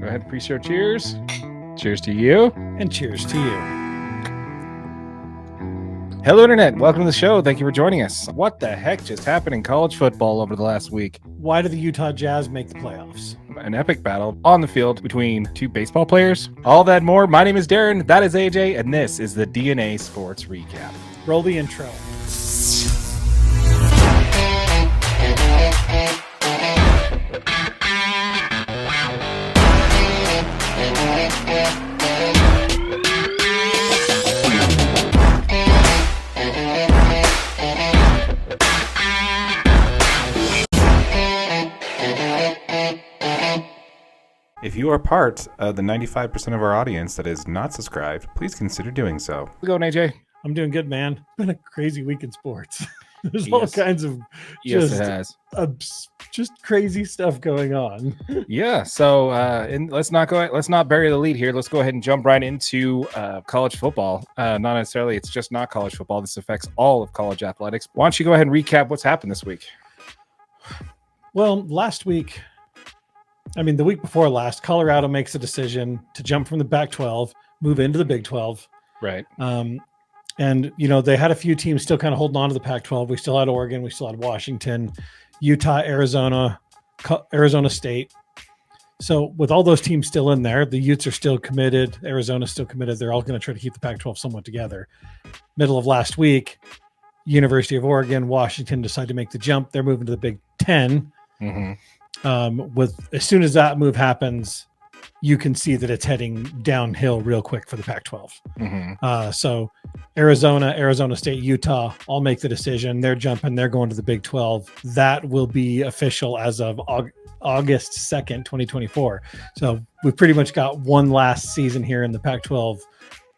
Go ahead, pre-show cheers. Cheers to you. And cheers to you. Hello, Internet. Welcome to the show. Thank you for joining us. What the heck just happened in college football over the last week? Why do the Utah Jazz make the playoffs? An epic battle on the field between two baseball players. All that and more. My name is Darren. That is AJ. And this is the DNA Sports Recap. Roll the intro. If you are part of the 95% of our audience that is not subscribed, please consider doing so. How's it going, AJ? I'm doing good, man. It's been a crazy week in sports. There's all kinds of Yes, it has. Just crazy stuff going on. Yeah. So let's not bury the lead here. Let's go ahead and jump right into college football. Not necessarily. It's just not college football. This affects all of college athletics. Why don't you go ahead and recap what's happened this week? Well, the week before last, Colorado makes a decision to jump from the Pac-12, move into the Big-12. Right. And, they had a few teams still kind of holding on to the Pac-12. We still had Oregon. We still had Washington, Utah, Arizona State. So with all those teams still in there, the Utes are still committed. Arizona's still committed. They're all going to try to keep the Pac-12 somewhat together. Middle of last week, University of Oregon, Washington decide to make the jump. They're moving to the Big Ten. Mm-hmm. As soon as that move happens, you can see that it's heading downhill real quick for the Pac-12. Mm-hmm. So Arizona State, Utah all make the decision. They're jumping. They're going to the Big 12. That will be official as of August 2nd, 2024. So we've pretty much got one last season here in the Pac-12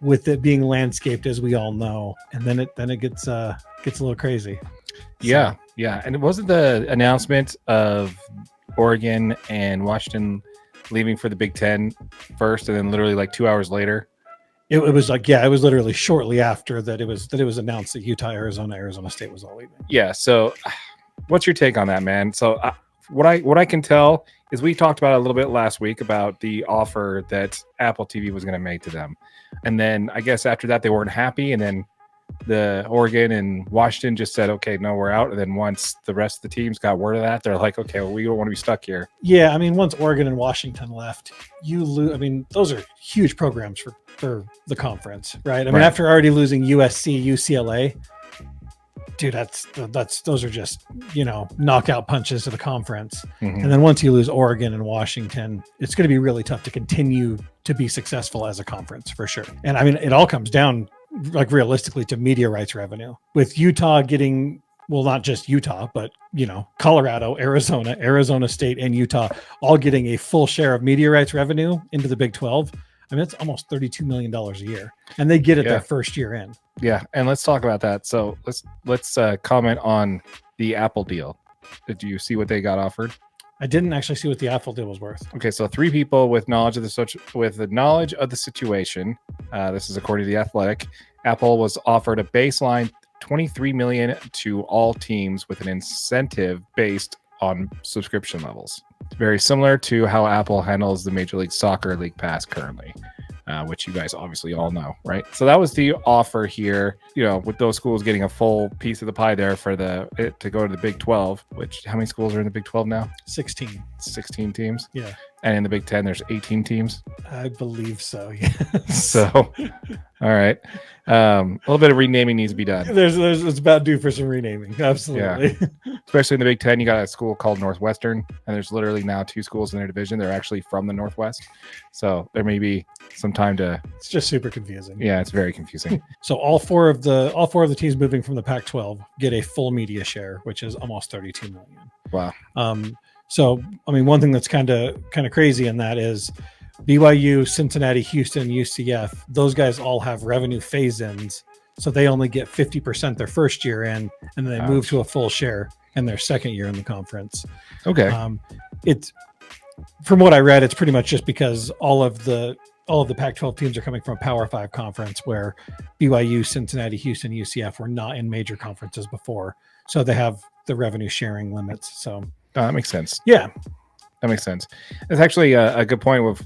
with it being landscaped, as we all know. And then it gets a little crazy. Yeah. Yeah. And it wasn't the announcement of Oregon and Washington leaving for the Big Ten first, and then literally like 2 hours later. It was literally shortly after that it was announced that Utah, Arizona State was all leaving. Yeah. So, what's your take on that, man? So, what I can tell is we talked about it a little bit last week about the offer that Apple TV was going to make to them, and then I guess after that they weren't happy, and then the Oregon and Washington just said, okay, no, we're out. And then once the rest of the teams got word of that, they're like, okay, well, we don't want to be stuck here. Yeah. Once Oregon and Washington left, you lose. Those are huge programs for the conference, right? After already losing USC, UCLA, dude, those are just, knockout punches to the conference. Mm-hmm. And then once you lose Oregon and Washington, it's going to be really tough to continue to be successful as a conference for sure. And it all comes down, like, realistically, to media rights revenue, with Utah getting, well, not just Utah, but Colorado, Arizona State, and Utah all getting a full share of media rights revenue into the Big 12. It's almost $32 million a year, and they get it their first year in. Yeah, and let's talk about that. So let's comment on the Apple deal. Did you see what they got offered? I didn't actually see what the Apple deal was worth. Okay, so 3 people with knowledge of the situation. This is according to The Athletic. Apple was offered a baseline $23 million to all teams with an incentive based on subscription levels. It's very similar to how Apple handles the Major League Soccer League Pass currently, which you guys obviously all know, right? So that was the offer here, with those schools getting a full piece of the pie there to go to the Big 12, which, how many schools are in the Big 12 now? 16 teams. Yeah. And in the Big 10, there's 18 teams. I believe so. Yes. So, all right. A little bit of renaming needs to be done. It's about due for some renaming. Absolutely. Yeah. Especially in the Big 10, you got a school called Northwestern, and there's literally now 2 schools in their division. They're actually from the Northwest. So there may be some time to. It's just super confusing. Yeah, it's very confusing. So all four of the teams moving from the Pac-12 get a full media share, which is almost $32 million. Wow. So, one thing that's kind of crazy in that is BYU, Cincinnati, Houston, UCF, those guys all have revenue phase-ins. So they only get 50% their first year in, and then they move to a full share in their second year in the conference. Okay. It's, from what I read, it's pretty much just because all of the Pac-12 teams are coming from a Power 5 conference, where BYU, Cincinnati, Houston, UCF were not in major conferences before. So they have the revenue sharing limits. So that makes sense. Yeah. That makes sense. It's actually a good point with,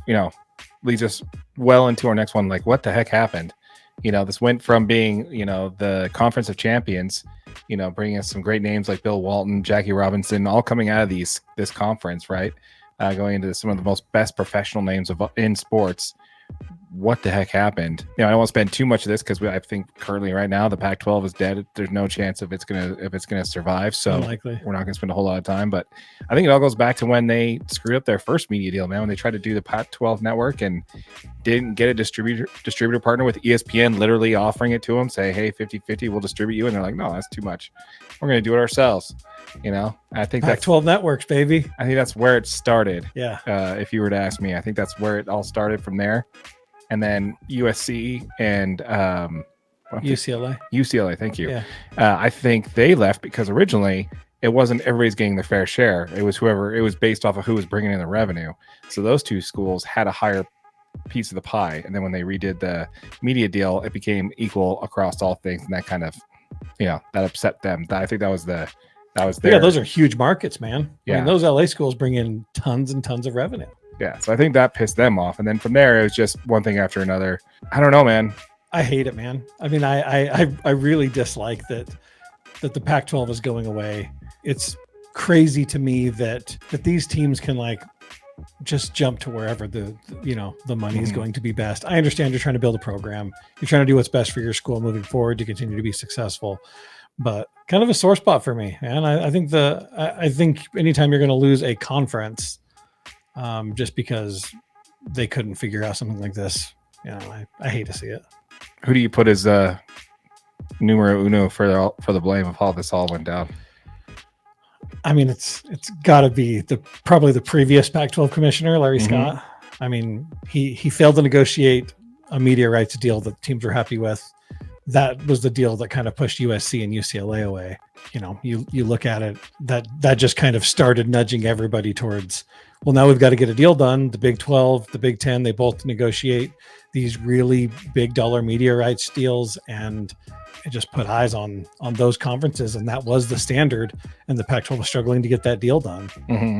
leads us well into our next one. Like, what the heck happened? This went from being, the Conference of Champions, bringing us some great names like Bill Walton, Jackie Robinson, all coming out of this conference, right? Going into some of the most best professional names in sports. What the heck happened? I don't want to spend too much of this because I think currently right now the Pac-12 is dead. There's no chance if it's gonna survive. So Unlikely. We're not gonna spend a whole lot of time. But I think it all goes back to when they screwed up their first media deal, man. When they tried to do the Pac-12 network and didn't get a distributor partner with ESPN, literally offering it to them, say, hey, 50-50, we'll distribute you, and they're like, no, that's too much. We're gonna do it ourselves. I think Pac-12 networks, baby. I think that's where it started. Yeah. If you were to ask me, I think that's where it all started from there. And then USC and UCLA. Thank you. Yeah. I think they left because originally it wasn't everybody's getting their fair share. It was based off of who was bringing in the revenue. So those two schools had a higher piece of the pie. And then when they redid the media deal, it became equal across all things. And that kind of, that upset them. I think that was their. Yeah, those are huge markets, man. Yeah. I mean, those LA schools bring in tons and tons of revenue. Yeah, so I think that pissed them off, and then from there it was just one thing after another. I don't know, man. I hate it, man. I mean, I really dislike that the Pac-12 is going away. It's crazy to me that these teams can just jump to wherever the money is going to be best. I understand you're trying to build a program. You're trying to do what's best for your school moving forward to continue to be successful. But kind of a sore spot for me, man. I think anytime you're going to lose a conference, just because they couldn't figure out something like this, I hate to see it. Who do you put as numero uno for the blame of how this all went down? I mean, it's got to be probably the previous Pac-12 commissioner, Larry Scott. I mean, he failed to negotiate a media rights deal that teams were happy with. That was the deal that kind of pushed USC and UCLA away. You look at it, that just kind of started nudging everybody towards, well, now we've got to get a deal done. The Big-12, the Big-10, they both negotiate these really big dollar media rights deals, and it just put eyes on those conferences, and that was the standard. And the Pac-12 was struggling to get that deal done.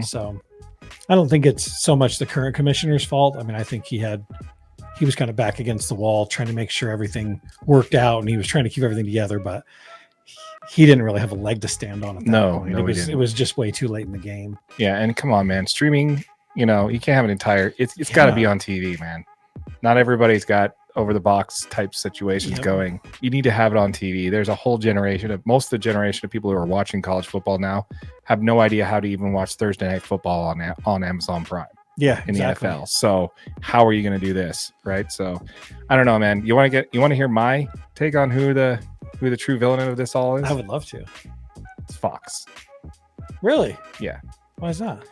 So I don't think it's so much the current commissioner's fault. I mean, I think he was kind of back against the wall trying to make sure everything worked out, and he was trying to keep everything together, but he didn't really have a leg to stand on at that point. It was just way too late in the game. Yeah, and come on, man, streaming, you can't have an entire. It's got to be on TV, man. Not everybody's got over the box type situations going. You need to have it on TV. There's a whole most of the generation of people who are watching college football now have no idea how to even watch Thursday Night Football on Amazon Prime. Yeah, in the NFL. So how are you going to do this, right? So I don't know, man. You want to hear my take on who the true villain of this all is? I would love to. It's Fox. Really? Yeah. Why is that?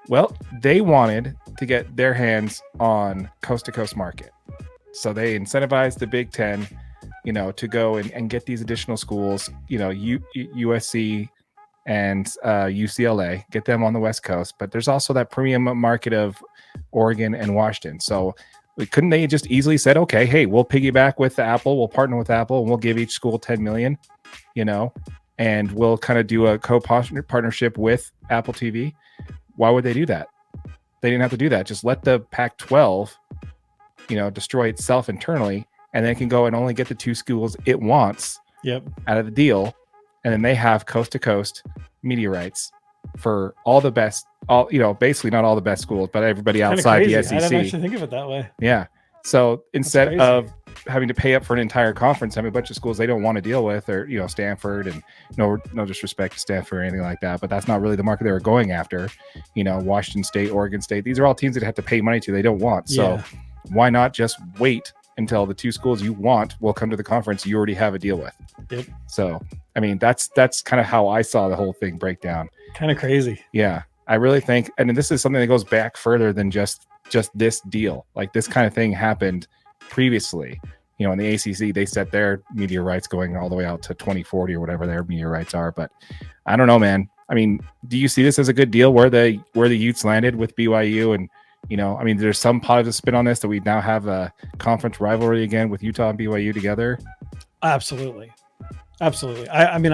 Well, they wanted to get their hands on coast-to-coast market. So they incentivized the Big Ten, to go and get these additional schools, USC and UCLA, get them on the West Coast. But there's also that premium market of Oregon and Washington. So couldn't they just easily said, okay, hey, we'll piggyback with Apple, we'll partner with Apple, and we'll give each school $10 million, and we'll kind of do a partnership with Apple TV. Why would they do that? They didn't have to do that. Just let the Pac-12, destroy itself internally, and then it can go and only get the two schools it wants out of the deal. And then they have coast to coast media rights for all the best, basically not all the best schools, but everybody outside the SEC. I didn't actually think of it that way. Yeah. So instead of having to pay up for an entire conference, having a bunch of schools they don't want to deal with, or Stanford, and no disrespect to Stanford or anything like that, but that's not really the market they were going after. Washington State, Oregon State, these are all teams that have to pay money to they don't want. So why not just wait until the two schools you want will come to the conference you already have a deal with? Yep. So I mean, that's kind of how I saw the whole thing break down. Kind of crazy. Yeah, I really think, and this is something that goes back further than just this deal. Like this kind of thing happened previously. In the ACC, they set their media rights going all the way out to 2040 or whatever their media rights are. But I don't know, man. I mean, do you see this as a good deal where the Utes landed with BYU? And I mean, there's some positive spin on this that we now have a conference rivalry again with Utah and BYU together. Absolutely. I mean,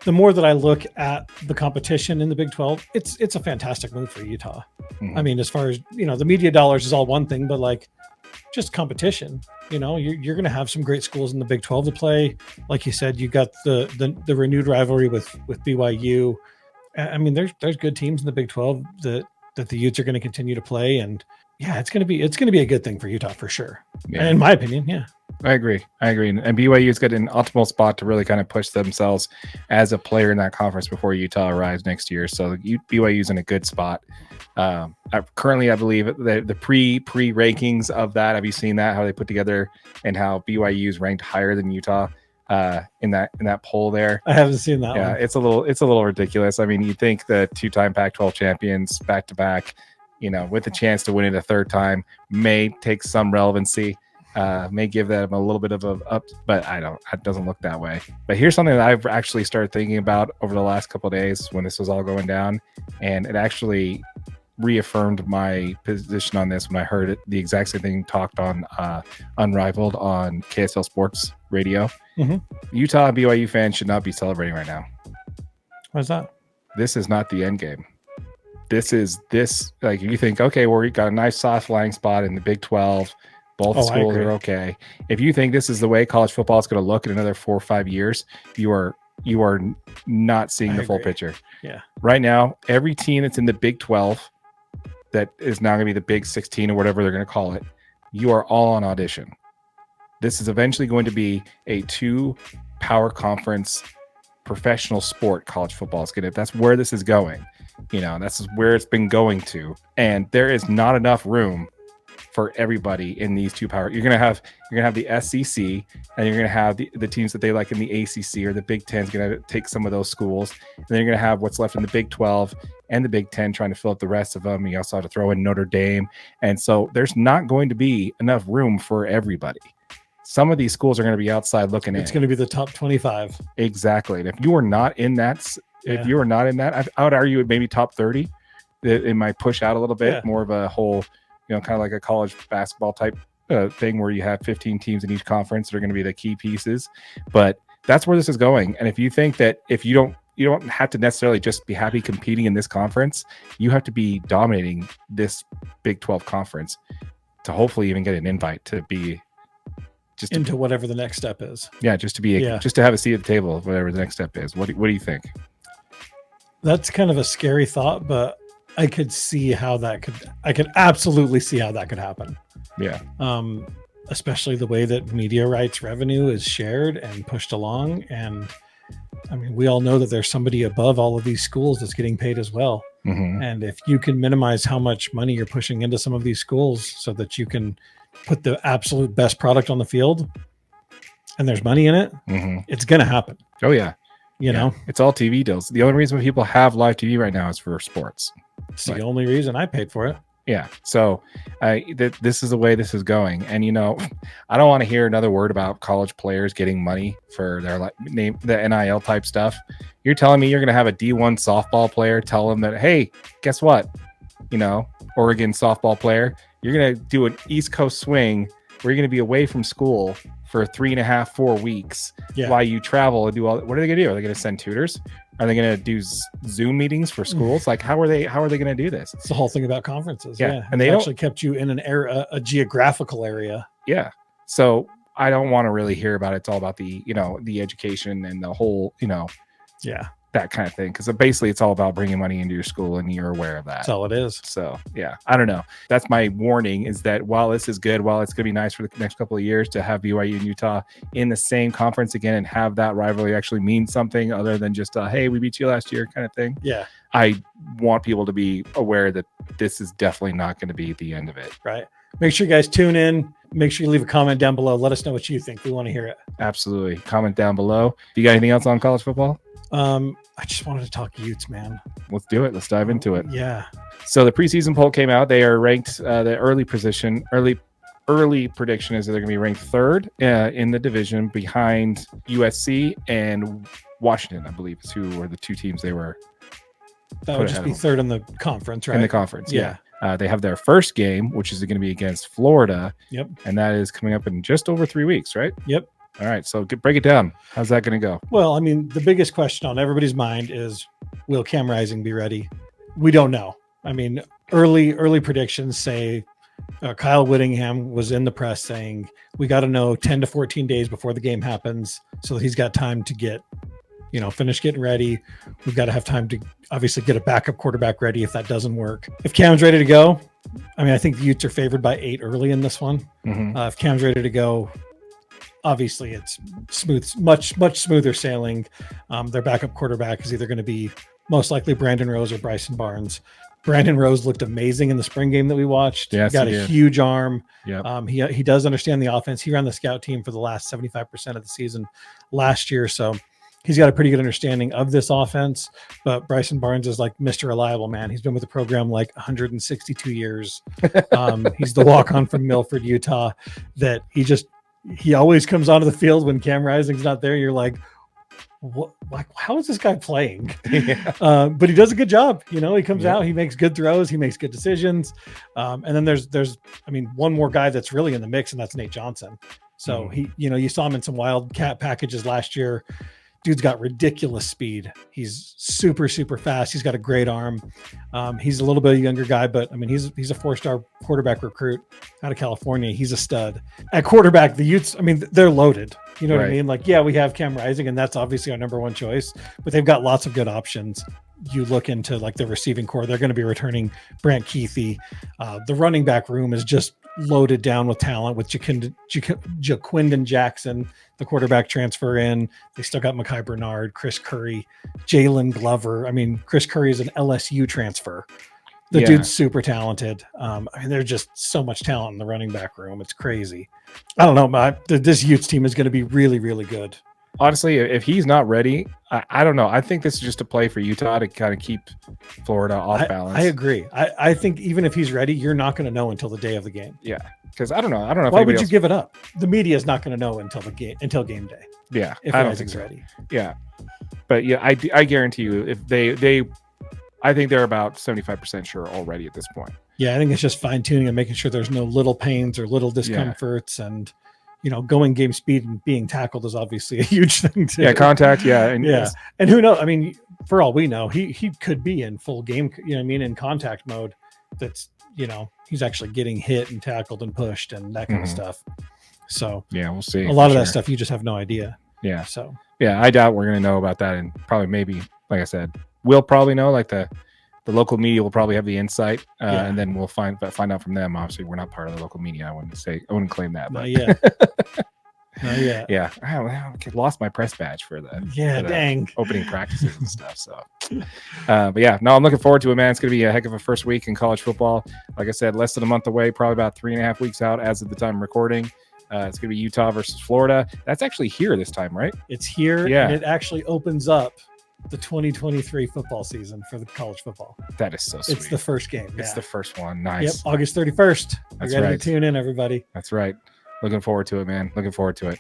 the more that I look at the competition in the Big 12, it's a fantastic move for Utah. Mhm. I mean, as far as, the media dollars is all one thing, but like just competition, you're going to have some great schools in the Big 12 to play. Like you said, you got the renewed rivalry with BYU. I mean, there's good teams in the Big 12 that the Utes are going to continue to play. And yeah, it's going to be a good thing for Utah for sure. Yeah. In my opinion. Yeah. I agree. And BYU's got an optimal spot to really kind of push themselves as a player in that conference before Utah arrives next year. So BYU's in a good spot. Currently, I believe the pre rankings of that. Have you seen that? How they put together and how BYU's ranked higher than Utah in that poll there. I haven't seen that. Yeah, one. it's a little ridiculous. I mean, you think the 2-time Pac-12 champions back to back, with a chance to win it a third time, may take some relevancy. May give them a little bit of a up, but it doesn't look that way. But here's something that I've actually started thinking about over the last couple of days when this was all going down, and it actually reaffirmed my position on this when I heard the exact same thing talked on Unrivaled on KSL Sports Radio. Mm-hmm. Utah and BYU fans should not be celebrating right now. Why's that? This is not the end game. This like you think, okay, well, we got a nice soft lying spot in the Big 12. Both schools are okay. If you think this is the way college football is going to look in another 4 or 5 years, you are not seeing the full picture. Yeah. Right now, every team that's in the Big 12 that is now going to be the Big 16 or whatever they're going to call it, you are all on audition. This is eventually going to be a 2-power conference professional sport. College football is going to. That's where this is going. That's where it's been going to, and there is not enough room for everybody in these 2 power. You're gonna have the SEC, and you're gonna have the teams that they like in the ACC, or the Big 10 is gonna take some of those schools, and then you're gonna have what's left in the Big 12 and the Big 10 trying to fill up the rest of them. You also have to throw in Notre Dame, and so there's not going to be enough room for everybody. Some of these schools are going to be outside looking in. It's going to be the top 25. Exactly. And if you are not in that, I would argue it maybe top 30. It might push out a little bit more of a whole, kind of like a college basketball type thing where you have 15 teams in each conference that are going to be the key pieces. But that's where this is going. And if you think that if you don't have to necessarily just be happy competing in this conference, you have to be dominating this Big 12 conference to hopefully even get an invite to be just into whatever the next step is. Yeah, just to be just to have a seat at the table of whatever the next step is. What do you think? That's kind of a scary thought, but I could absolutely see how that could happen. Yeah. Especially the way that media rights revenue is shared and pushed along. And I mean, we all know that there's somebody above all of these schools that's getting paid as well. Mm-hmm. And if you can minimize how much money you're pushing into some of these schools so that you can put the absolute best product on the field and there's money in it, it's going to happen. Oh yeah. You know, it's all TV deals. The only reason people have live TV right now is for sports. It's the only reason I paid for it. Yeah. So this is the way this is going. And, I don't want to hear another word about college players getting money for their name, the NIL type stuff. You're telling me you're going to have a D1 softball player tell them that, hey, guess what? Oregon softball player, you're going to do an East Coast swing where you're going to be away from school for 3.5, 4 weeks while you travel and do all. What are they going to do? Are they going to send tutors? Are they going to do Zoom meetings for schools? Like, how are they going to do this? It's the whole thing about conferences. Yeah. And they actually kept you in an area, a geographical area. Yeah. So I don't want to really hear about it. It's all about the, the education and the whole, that kind of thing. Because basically it's all about bringing money into your school, and you're aware of that. That's all it is. So, yeah, I don't know. That's my warning, is that while this is good, while it's going to be nice for the next couple of years to have BYU and Utah in the same conference again and have that rivalry actually mean something other than just, hey, we beat you last year kind of thing. Yeah. I want people to be aware that this is definitely not going to be the end of it. Right. Make sure you guys tune in. Make sure you leave a comment down below. Let us know what you think. We want to hear it. Absolutely. Comment down below. You got anything else on college football? I just wanted to talk Utes, man. Let's do it. Let's dive into it. Yeah. So the preseason poll came out. They are ranked. The early prediction is that they're going to be ranked third in the division, behind USC and Washington, I believe, is who are the two teams they were. That would just be third in the conference, right? In the conference, yeah. They have their first game, which is going to be against Florida. Yep. And that is coming up in just over 3 weeks, right? Yep. All right. So break it down. How's that going to go? Well, I mean, the biggest question on everybody's mind is, will Cam Rising be ready? We don't know. I mean, early predictions say Kyle Whittingham was in the press saying we got to know 10 to 14 days before the game happens so that he's got time to get, finish getting ready. We've got to have time to obviously get a backup quarterback ready if that doesn't work. If Cam's ready to go, I mean, I think the Utes are favored by 8 early in this one. Mm-hmm. If Cam's ready to go, obviously it's smooth, much smoother sailing. Their backup quarterback is either going to be most likely Brandon Rose or Bryson Barnes. Brandon Rose looked amazing in the spring game that we watched. Yes, got a huge arm. Yep. He does understand the offense. He ran the scout team for the last 75% of the season last year. So he's got a pretty good understanding of this offense. But Bryson Barnes is like Mr. Reliable, man. He's been with the program like 162 years. He's the walk-on from Milford, Utah, that he always comes onto the field when Cam Rising's not there. You're like, what? Like, how is this guy playing? Yeah. But he does a good job. He comes out, he makes good throws, he makes good decisions. And then there's one more guy that's really in the mix, and that's Nate Johnson. So you saw him in some wildcat packages last year. Dude's got ridiculous speed. He's super, super fast. He's got a great arm. He's a little bit younger guy, but I mean, he's a 4-star quarterback recruit out of California. He's a stud at quarterback. The Utes, I mean, they're loaded. You know what I mean? Like, yeah, we have Cam Rising, and that's obviously our number one choice, but they've got lots of good options. You look into like the receiving core, they're going to be returning Brant Keithy. The running back room is just loaded down with talent with Jaquindon Jackson, the quarterback transfer in. They still got Mekhi Bernard, Chris Curry, Jalen Glover. I mean, Chris Curry is an LSU transfer. The dude's super talented. I mean, there's just so much talent in the running back room. It's crazy. I don't know. This Utes team is going to be really, really good. Honestly, if he's not ready, I don't know. I think this is just a play for Utah to kind of keep Florida off balance. I agree. I think even if he's ready, you're not going to know until the day of the game. Yeah, because I don't know. Why would you give it up? The media is not going to know until game day. Yeah, if I don't think Rising's ready. Yeah, but yeah, I guarantee you, if I think they're about 75% sure already at this point. Yeah, I think it's just fine tuning and making sure there's no little pains or little discomforts and. Going game speed and being tackled is obviously a huge thing too. Yeah, contact. Yeah, and who knows? I mean, for all we know, he could be in full game. In contact mode. That's he's actually getting hit and tackled and pushed and that kind of stuff. So yeah, we'll see. A lot of that stuff you just have no idea. Yeah. So yeah, I doubt we're gonna know about that, and probably maybe, like I said, we'll probably know. Like the local media will probably have the insight, and then we'll find out from them. Obviously, we're not part of the local media. I wouldn't claim that. But yeah. I lost my press badge for the opening practices and stuff. So, but yeah, no, I'm looking forward to it, man. It's gonna be a heck of a first week in college football. Like I said, less than a month away, probably about 3.5 weeks out as of the time recording. It's gonna be Utah versus Florida. That's actually here this time, right? It's here. Yeah, and it actually opens up the 2023 football season for the college football. That is so sweet. It's the first game. It's the first one. Nice. Yep, August 31st. That's ready right. to tune in, everybody. That's right. Looking forward to it, man. Looking forward to it.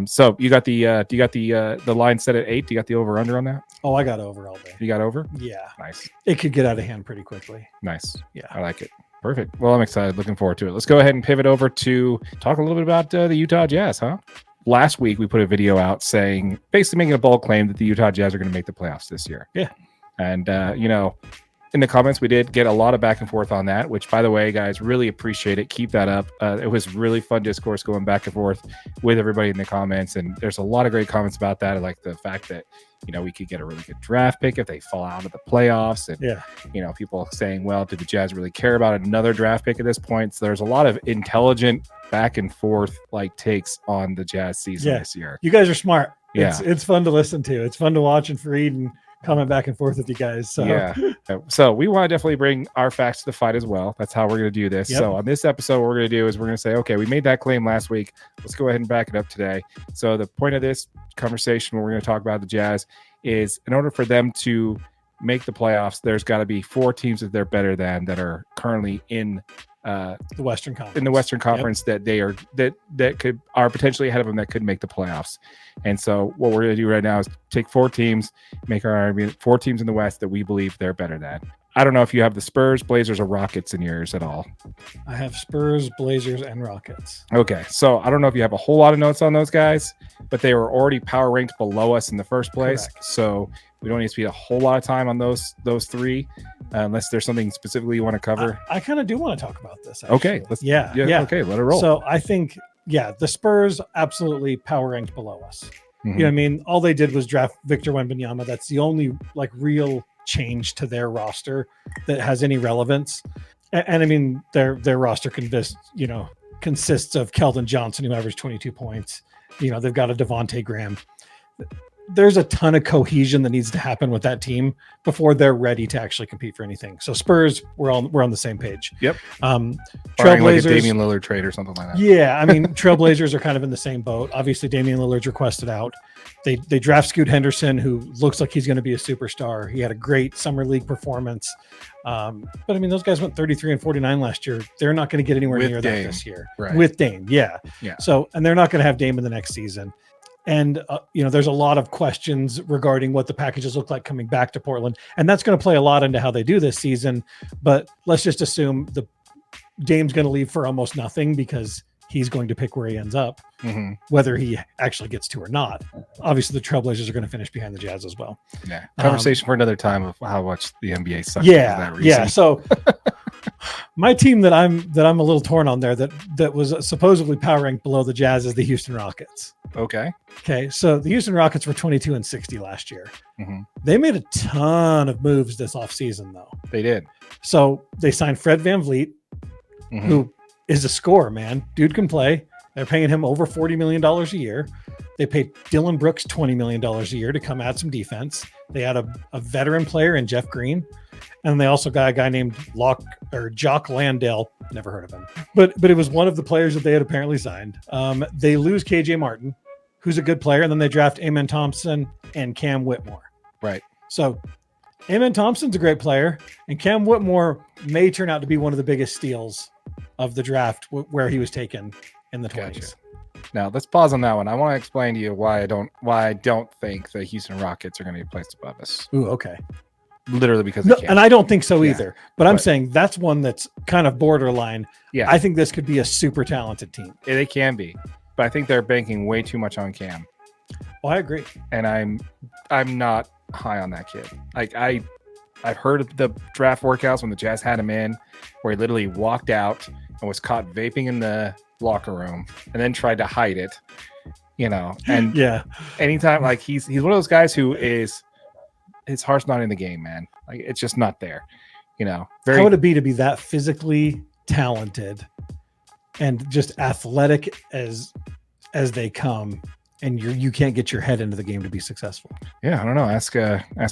So you got the line set at 8. Do you got the over under on that? Oh, I got over all day. You got over? Yeah. Nice. It could get out of hand pretty quickly. Nice. Yeah. I like it. Perfect. Well, I'm excited. Looking forward to it. Let's go ahead and pivot over to talk a little bit about the Utah Jazz, huh? Last week, we put a video out basically making a bold claim that the Utah Jazz are going to make the playoffs this year. Yeah. And, in the comments, we did get a lot of back and forth on that, which, by the way, guys, really appreciate it. Keep that up. It was really fun discourse going back and forth with everybody in the comments. And there's a lot of great comments about that. I like the fact that, we could get a really good draft pick if they fall out of the playoffs. And, people saying, well, did the Jazz really care about another draft pick at this point? So there's a lot of intelligent back and forth takes on the Jazz season this year. You guys are smart. Yeah. It's fun to listen to. It's fun to watch and read and comment back and forth with you guys. So yeah. So we want to definitely bring our facts to the fight as well. That's how we're going to do this. Yep. So on this episode, what we're going to do is we're going to say, okay, we made that claim last week. Let's go ahead and back it up today. So the point of this conversation, when we're going to talk about the Jazz, is in order for them to make the playoffs, there's got to be 4 teams that they're better than that are currently in the Western Conference. In the Western Conference, that they are that are potentially ahead of them that could make the playoffs. And so what we're going to do right now is take 4 teams, make our argument 4 teams in the West that we believe they're better than. I don't know if you have the Spurs, Blazers, or Rockets in yours at all. I have Spurs, Blazers, and Rockets. Okay, so I don't know if you have a whole lot of notes on those guys, but they were already power ranked below us in the first place. Correct. So we don't need to spend a whole lot of time on those three, unless there's something specifically you want to cover. I kind of do want to talk about this. Actually. Okay, yeah. Okay, let it roll. So I think, the Spurs absolutely power ranked below us. Mhm. You know what I mean? All they did was draft Victor Wembanyama. That's the only real change to their roster that has any relevance. And I mean, their roster consists of Keldon Johnson, who averaged 22 points. They've got a Devontae Graham. There's a ton of cohesion that needs to happen with that team before they're ready to actually compete for anything. So Spurs, we're on the same page. Yep. Trailblazers, like a Damian Lillard trade or something like that. Yeah, I mean, Trailblazers are kind of in the same boat. Obviously, Damian Lillard's requested out. They draft Scoot Henderson, who looks like he's going to be a superstar. He had a great summer league performance. But I mean, those guys went 33 and 49 last year. They're not going to get anywhere With near Dame. that this year. Right. With Dame, yeah. So, and they're not going to have Dame in the next season. And, there's a lot of questions regarding what the packages look like coming back to Portland. And that's going to play a lot into how they do this season. But let's just assume the Dame's going to leave for almost nothing because he's going to pick where he ends up, whether he actually gets to or not. Obviously, the Trailblazers are going to finish behind the Jazz as well. Yeah. Conversation for another time of how much the NBA sucks. Yeah. So my team that I'm a little torn on there that was supposedly power ranked below the Jazz is the Houston Rockets. Okay. So the Houston Rockets were 22 and 60 last year. Mm-hmm. They made a ton of moves this offseason, though. They did. So they signed Fred VanVleet, who is a scorer, man. Dude can play. They're paying him over $40 million a year. They paid Dylan Brooks $20 million a year to come add some defense. They had a veteran player in Jeff Green. And they also got a guy named Jock Landale. Never heard of him. But it was one of the players that they had apparently signed. They lose KJ Martin, who's a good player. And then they draft Amen Thompson and Cam Whitmore. Right. So Amen Thompson's a great player. And Cam Whitmore may turn out to be one of the biggest steals of the draft where he was taken in the 20s. Gotcha. Now let's pause on that one. I want to explain to you why I don't think the Houston Rockets are going to be placed above us. Ooh, okay. Literally because No, they can't. and I don't think so either. But I'm Right. saying that's one that's kind of borderline. Yeah. I think this could be a super talented team. They can be, but I think they're banking way too much on Cam, Well, I agree. and I'm not high on that kid. Like I've heard of the draft workouts when the Jazz had him in, where he literally walked out and was caught vaping in the locker room, and then tried to hide it. And Yeah. anytime, like he's one of those guys who is, his heart's not in the game, man. Like it's just not there. How would it be to be that physically talented and just athletic as they come, and you can't get your head into the game to be successful? Yeah, I don't know. Ask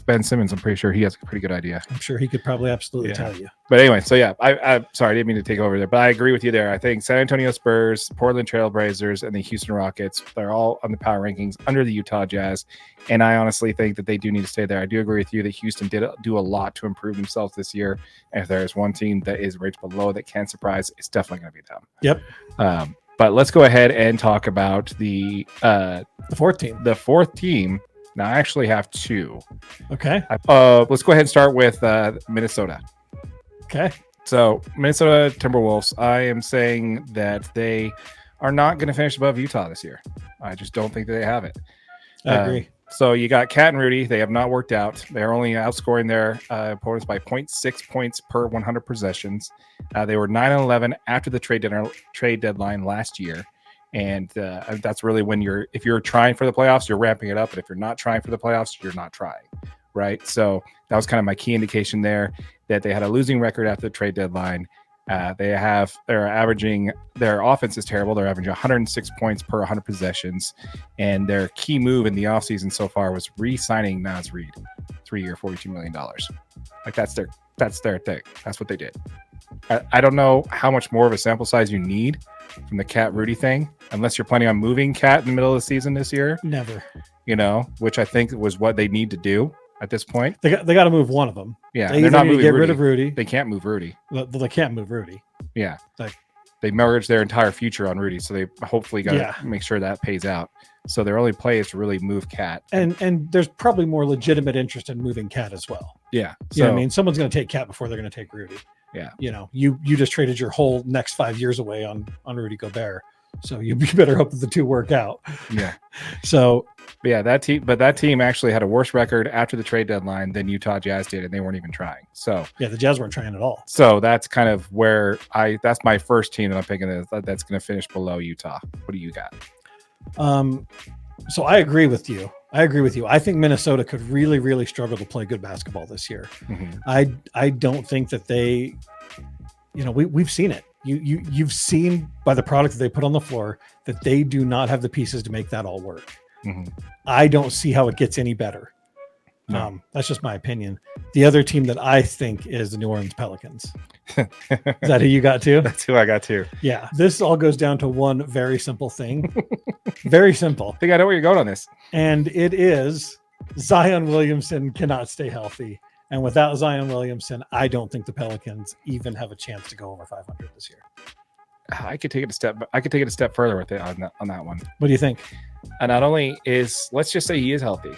Ben Simmons. I'm pretty sure he has a pretty good idea. I'm sure he could probably absolutely tell you. But anyway, so yeah, I sorry, I didn't mean to take over there, but I agree with you there. I think San Antonio Spurs, Portland Trailblazers, and the Houston Rockets, they're all on the power rankings under the Utah Jazz. And I honestly think that they do need to stay there. I do agree with you that Houston did do a lot to improve themselves this year. And if there's one team that is rated below that can surprise, it's definitely going to be them. Yep. But let's go ahead and talk about the fourth team. The fourth team. Now, I actually have two. Okay. Let's go ahead and start with Minnesota. Okay. So, Minnesota Timberwolves, I am saying that they are not going to finish above Utah this year. I just don't think that they have it. I agree. So, you got Cat and Rudy. They have not worked out. They're only outscoring their opponents by 0.6 points per 100 possessions. They were 9-11 after the trade deadline last year. And that's really when if you're trying for the playoffs, you're ramping it up. And if you're not trying for the playoffs, you're not trying. Right. So that was kind of my key indication there that they had a losing record after the trade deadline. They're averaging, their offense is terrible. They're averaging 106 points per 100 possessions. And their key move in the offseason so far was re-signing Naz Reid, 3-year, $42 million. Like that's their thing. That's what they did. I don't know how much more of a sample size you need from the Cat Rudy thing, unless you're planning on moving Cat in the middle of the season this year. Never. Which I think was what they need to do at this point. They got to move one of them. Yeah, they're not not moving. moving Get Rudy. rid of Rudy. They can't move Rudy. They can't move Rudy. Yeah, they mortgage their entire future on Rudy. So they hopefully got to make sure that pays out. So their only play is to really move Cat. And there's probably more legitimate interest in moving Cat as well. Yeah. So, I mean, someone's going to take Cat before they're going to take Rudy. Yeah. You know, you just traded your whole next 5 years away on Rudy Gobert. So you better hope that the two work out. Yeah. So yeah, that team actually had a worse record after the trade deadline than Utah Jazz did, and they weren't even trying. So yeah, the Jazz weren't trying at all. So that's kind of where that's my first team that I'm picking that's going to finish below Utah. What do you got? So I agree with you. I think Minnesota could really, really struggle to play good basketball this year. Mm-hmm. I don't think that they, you know, we've seen it. You've seen by the product that they put on the floor that they do not have the pieces to make that all work. Mm-hmm. I don't see how it gets any better. No. That's just my opinion. The other team that I think is the New Orleans Pelicans. Is that who you got too? That's who I got too. Yeah. This all goes down to one very simple thing. Very simple. I think I know where you're going on this. And it is Zion Williamson cannot stay healthy. And without Zion Williamson, I don't think the Pelicans even have a chance to go over 500 this year. I could take it a step further with it on that one. What do you think? And not only let's just say he is healthy.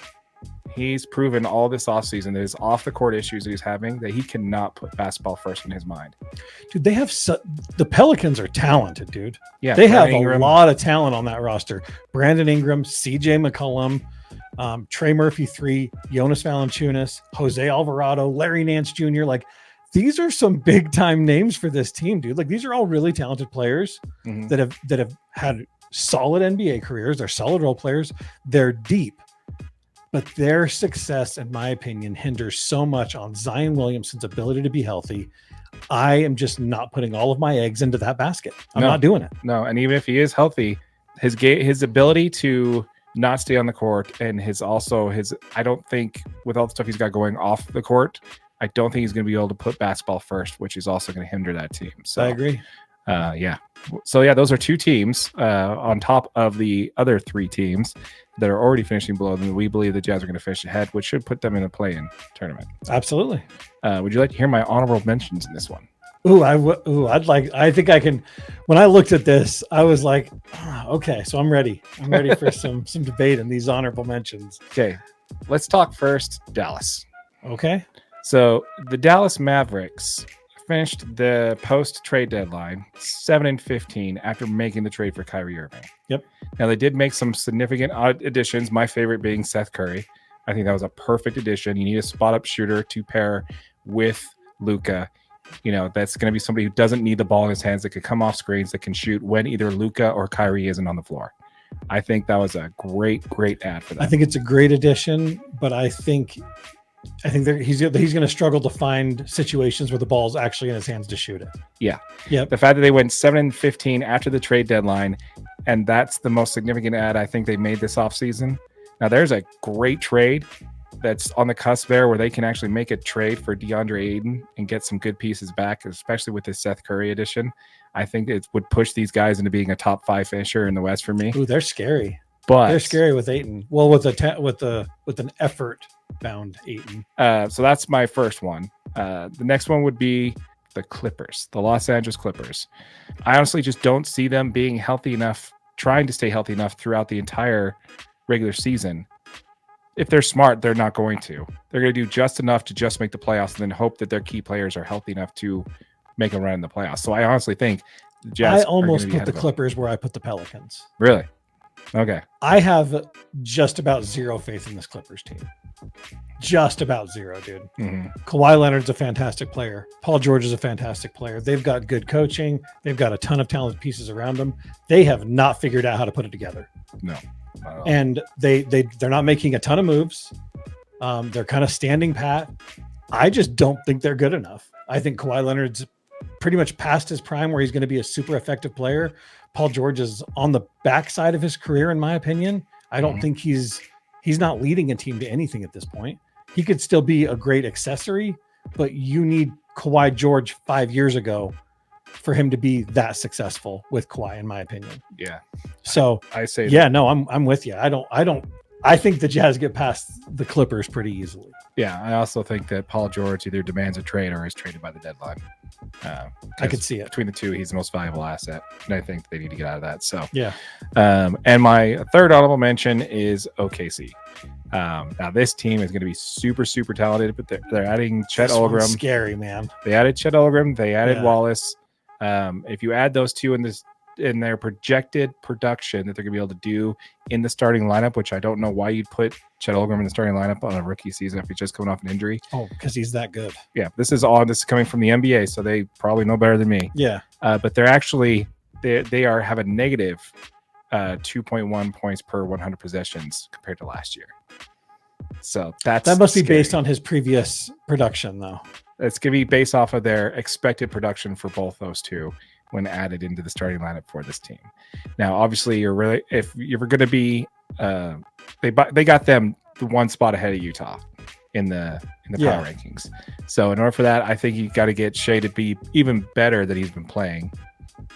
He's proven all this offseason that his off the court issues that he's having, that he cannot put basketball first in his mind. Dude, they have the Pelicans are talented, dude. Yeah, they have a lot of talent on that roster. Brandon Ingram, CJ McCollum, Trey Murphy 3, Jonas Valanciunas, Jose Alvarado, Larry Nance Jr. Like, these are some big time names for this team, dude. Like, these are all really talented players that have had solid NBA careers. They're solid role players. They're deep. But their success, in my opinion, hinders so much on Zion Williamson's ability to be healthy. I am just not putting all of my eggs into that basket. I'm not doing it. No, and even if he is healthy, his ability to not stay on the court and I don't think with all the stuff he's got going off the court, I don't think he's going to be able to put basketball first, which is also going to hinder that team. So I agree. Yeah. So yeah, those are two teams on top of the other three teams that are already finishing below them. We believe the Jazz are going to finish ahead, which should put them in a play-in tournament. Absolutely. Would you like to hear my honorable mentions in this one? I think I can. When I looked at this, I was like, okay, so I'm ready. I'm ready for some debate in these honorable mentions. Okay. Let's talk first Dallas. Okay. So the Dallas Mavericks finished the post-trade deadline 7-15 after making the trade for Kyrie Irving. Yep. Now they did make some significant additions. My favorite being Seth Curry. I think that was a perfect addition. You need a spot-up shooter to pair with Luka. You know, that's going to be somebody who doesn't need the ball in his hands, that could come off screens, that can shoot when either Luka or Kyrie isn't on the floor. I think that was a great ad for them. I think it's a great addition, but I think he's going to struggle to find situations where the ball's actually in his hands to shoot it. Yeah. Yep. The fact that they went 7-15 after the trade deadline, and that's the most significant ad I think they made this offseason. Now, there's a great trade that's on the cusp there where they can actually make a trade for DeAndre Ayton and get some good pieces back, especially with the Seth Curry addition. I think it would push these guys into being a top 5 finisher in the West for me. Ooh, they're scary. But they're scary with Ayton. Well, with an effort bound Ayton. So that's my first one. The next one would be the Clippers, the Los Angeles Clippers. I honestly just don't see them being healthy enough, trying to stay healthy enough throughout the entire regular season. If they're smart, they're not going to. They're going to do just enough to just make the playoffs and then hope that their key players are healthy enough to make a run in the playoffs. So I honestly think the Jazz I almost put the Clippers where I put the Pelicans. Really? Okay. I have just about zero faith in this Clippers team. Just about zero, dude. Mm-hmm. Kawhi Leonard's a fantastic player. Paul George is a fantastic player. They've got good coaching. They've got a ton of talented pieces around them. They have not figured out how to put it together. No. And they're not making a ton of moves. They're kind of standing pat. I just don't think they're good enough. I think Kawhi Leonard's pretty much past his prime where he's going to be a super effective player. Paul George is on the backside of his career, in my opinion. I don't think he's not leading a team to anything at this point. He could still be a great accessory, but you need Kawhi George 5 years ago for him to be that successful with Kawhi, in my opinion. Yeah. So I say, yeah, no, I'm with you. I don't I think the Jazz get past the Clippers pretty easily. Yeah, I also think that Paul George either demands a trade or is traded by the deadline. I could see it. Between the two, he's the most valuable asset, and I think they need to get out of that. So Yeah. And my third honorable mention is OKC. Now this team is going to be super, super talented, but they're adding Chet This one's Holmgren. scary, man. They added Chet Holmgren. They added Yeah. Wallace. If you add those two in their projected production that they're going to be able to do in the starting lineup, which I don't know why you'd put Chet Holmgren in the starting lineup on a rookie season if he's just coming off an injury. Oh, because he's that good. Yeah, this is coming from the NBA, so they probably know better than me. Yeah. But they're actually have a negative 2.1 points per 100 possessions compared to last year. So that must be scary. based on his previous production, though. It's going to be based off of their expected production for both those two when added into the starting lineup for this team. Now, obviously, if you're going to be, they got them the one spot ahead of Utah in the power rankings. So in order for that, I think you got to get Shea to be even better than he's been playing.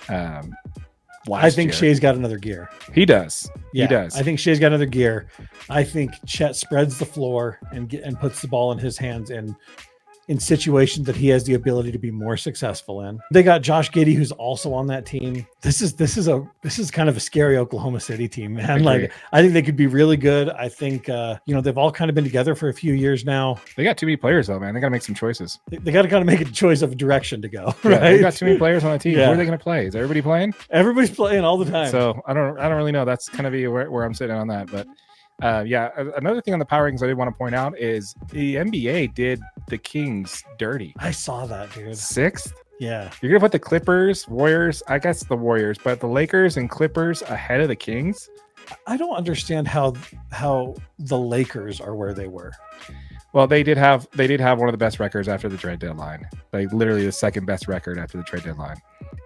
I think Shea's got another gear. He does. Yeah, he does. I think Shea's got another gear. I think Chet spreads the floor and puts the ball in his hands in situations that he has the ability to be more successful in. They got Josh Giddey, who's also on that team. This is kind of a scary Oklahoma City team, man. Like, I think they could be really good. I think they've all kind of been together for a few years now. They got too many players though, man. They got to make some choices. They got to kind of make a choice of a direction to go. Yeah, right? they got too many players on the team. Yeah. Who are they going to play? Is everybody playing? Everybody's playing all the time. So I don't really know. That's kind of where I'm sitting on that. But another thing on the power rankings I did want to point out is the NBA did the Kings dirty. I saw that, dude. 6th. Yeah. You're gonna put the Clippers, Warriors, I guess the Warriors, but the Lakers and Clippers ahead of the Kings. I don't understand how the Lakers are where they were. Well, they did have one of the best records after the trade deadline. Like literally the second best record after the trade deadline.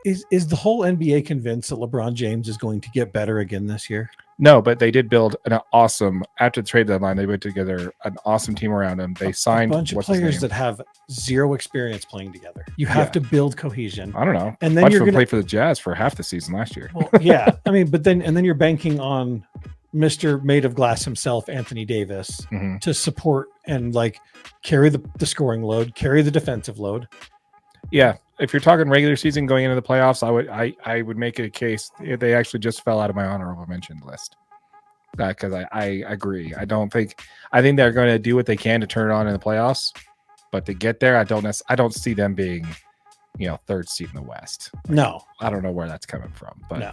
Is the whole NBA convinced that LeBron James is going to get better again this year? No, but they did build after the trade deadline. They put together an awesome team around them. They signed a bunch of players that have zero experience playing together. You have to build cohesion. I don't know. And then you're going to play for the Jazz for half the season last year. Well, yeah, I mean, but then you're banking on Mr. Made of Glass himself, Anthony Davis, to support and like carry the scoring load, carry the defensive load. Yeah, if you're talking regular season going into the playoffs, I would make it a case they actually just fell out of my honorable mention list. Because I agree. I think they're going to do what they can to turn it on in the playoffs, but to get there, I don't see them being, third seed in the West. No, I don't know where that's coming from, but no.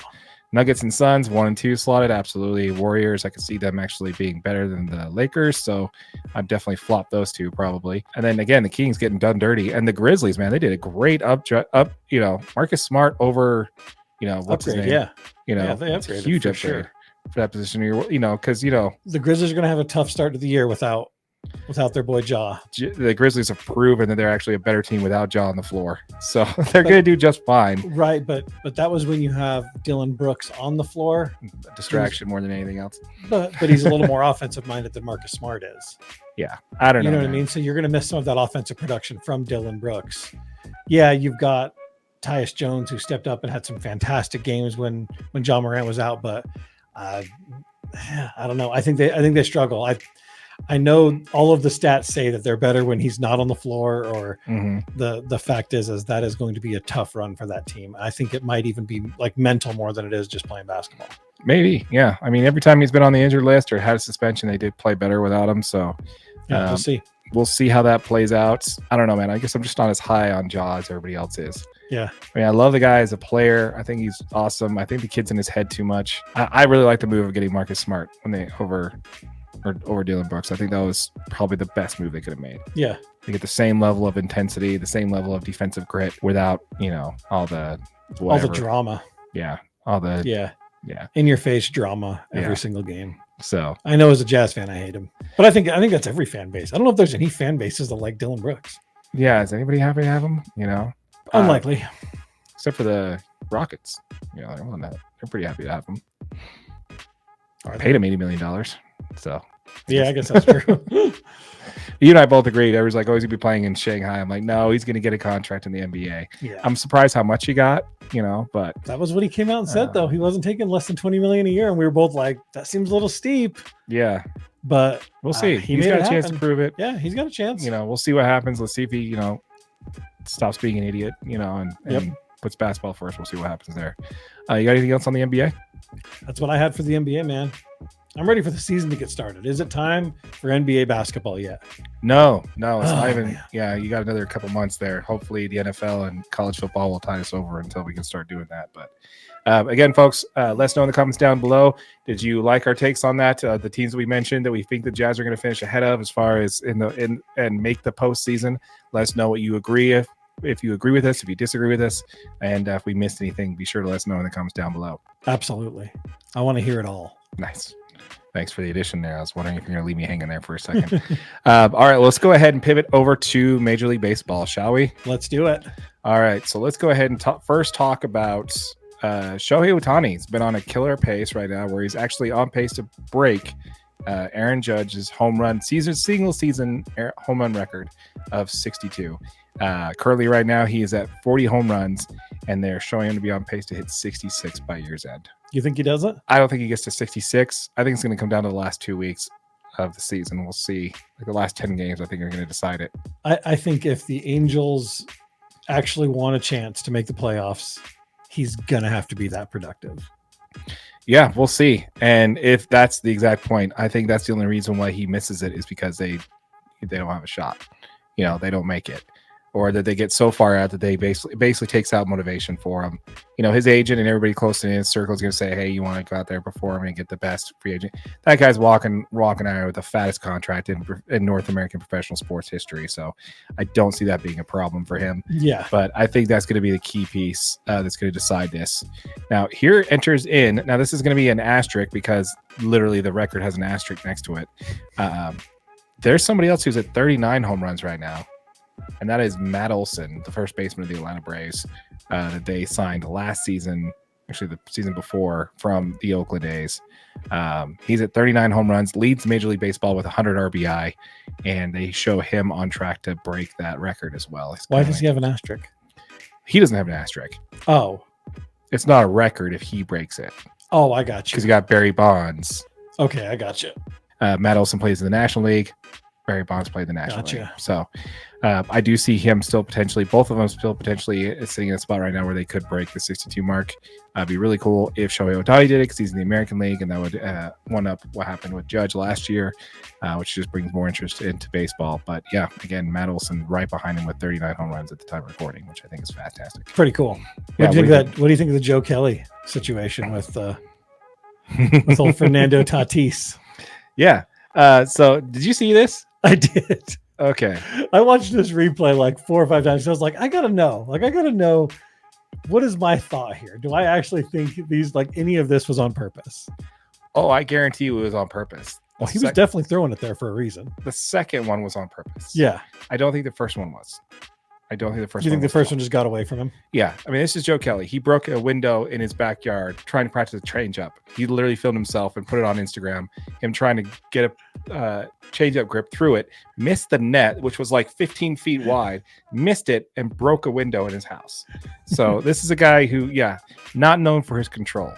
Nuggets and Suns 1 and 2 slotted, absolutely. Warriors, I could see them actually being better than the Lakers, so I've definitely flopped those two probably. And then again, the Kings getting done dirty, and the Grizzlies, man, they did a great up. Marcus Smart over, what's his name? Yeah, they upgraded a huge for upgrade sure. for that position. Because the Grizzlies are going to have a tough start to the year without their boy Ja. The Grizzlies have proven that they're actually a better team without Ja on the floor, so they're going to do just fine. Right, but that was when you have Dylan Brooks on the floor. Distraction more than anything else. But he's a little more offensive minded than Marcus Smart is. Yeah, I don't know. You know what I mean? So you're going to miss some of that offensive production from Dylan Brooks. Yeah, you've got Tyus Jones, who stepped up and had some fantastic games when John Morant was out, but I don't know. I think they struggle. I know all of the stats say that they're better when he's not on the floor, or the fact is that is going to be a tough run for that team. I think it might even be like mental more than it is just playing basketball. Maybe, yeah. I mean, every time he's been on the injured list or had a suspension, they did play better without him. So we'll see. We'll see how that plays out. I don't know, man. I guess I'm just not as high on Ja as everybody else is. Yeah. I mean, I love the guy as a player. I think he's awesome. I think the kid's in his head too much. I really like the move of getting Marcus Smart over Dylan Brooks. I think that was probably the best move they could have made. Yeah. They get the same level of intensity, the same level of defensive grit without, all the drama. Yeah. Yeah. In your face drama every single game. So I know as a Jazz fan, I hate him, but I think that's every fan base. I don't know if there's any fan bases that like Dylan Brooks. Yeah. Is anybody happy to have him? Unlikely. Except for the Rockets. They're pretty happy to have him. I paid him $80 million. So yeah, I guess that's true. You and I both agreed. Everyone's like, oh, he's going to be playing in Shanghai. I'm like, no, he's going to get a contract in the NBA. Yeah. I'm surprised how much he got. but that was what he came out and said, though. He wasn't taking less than $20 million a year. And we were both like, that seems a little steep. Yeah. But we'll see. He's got a chance to prove it. Yeah, he's got a chance. We'll see what happens. Let's see if he, stops being an idiot, and puts basketball first. We'll see what happens there. You got anything else on the NBA? That's what I had for the NBA, man. I'm ready for the season to get started. Is it time for NBA basketball yet? No, it's not even. Man. Yeah, you got another couple months there. Hopefully the NFL and college football will tide us over until we can start doing that. But again, folks, let us know in the comments down below. Did you like our takes on that? The teams that we mentioned that we think the Jazz are going to finish ahead of as far as and make the postseason. Let us know what you agree if you agree with us, if you disagree with us, and if we missed anything, be sure to let us know in the comments down below. Absolutely. I want to hear it all. Nice. Thanks for the addition there. I was wondering if you're going to leave me hanging there for a second. All right, let's go ahead and pivot over to Major League Baseball, shall we? Let's do it. All right, so let's go ahead and first talk about Shohei Ohtani. He's been on a killer pace right now where he's actually on pace to break Aaron Judge's single season home run record of 62. Currently right now he is at 40 home runs, and they're showing him to be on pace to hit 66 by year's end. You think he does it? I don't think he gets to 66. I think it's going to come down to the last 2 weeks of the season. We'll see. Like the last 10 games, I think are going to decide it. I think if the Angels actually want a chance to make the playoffs, he's going to have to be that productive. Yeah, we'll see. And if that's the exact point, I think that's the only reason why he misses it is because they don't have a shot. They don't make it. Or that they get so far out that they basically takes out motivation for him. His agent and everybody close to his circle is going to say, hey, you want to go out there, perform, and get the best free agent. That guy's walking out with the fattest contract in North American professional sports history. So I don't see that being a problem for him. Yeah. But I think that's going to be the key piece that's going to decide this. Now, here enters in. Now, this is going to be an asterisk because literally the record has an asterisk next to it. There's somebody else who's at 39 home runs right now. And that is Matt Olson, the first baseman of the Atlanta Braves, that they signed last season, actually the season before, from the Oakland A's. He's at 39 home runs, leads Major League Baseball with 100 RBI, and they show him on track to break that record as well. Why does he have an asterisk? He doesn't have an asterisk. Oh. It's not a record if he breaks it. Oh, I got you. Because you got Barry Bonds. Okay, I got you. Matt Olson plays in the National League. Barry Bonds played the National League. So I do see him still potentially, both of them still potentially sitting in a spot right now where they could break the 62 mark. It'd be really cool if Shohei Ohtani did it because he's in the American League, and that would one up what happened with Judge last year, which just brings more interest into baseball. But yeah, again, Matt Olson right behind him with 39 home runs at the time of recording, which I think is fantastic. Pretty cool. Yeah, what do you think of the Joe Kelly situation with old Fernando Tatis? Yeah. So did you see this? I did. Okay. I watched this replay like 4 or 5 times. So I was like, I gotta know. What is my thought here? Do I actually think any of this was on purpose? Oh, I guarantee you it was on purpose. Well, he was definitely throwing it there for a reason. The second one was on purpose. Yeah. I don't think the first one was. You think the first one just got away from him? Yeah. I mean, this is Joe Kelly. He broke a window in his backyard trying to practice a changeup. He literally filmed himself and put it on Instagram. Him trying to get a changeup grip through it, missed the net, which was like 15 feet wide, missed it, and broke a window in his house. So this is a guy who, not known for his control.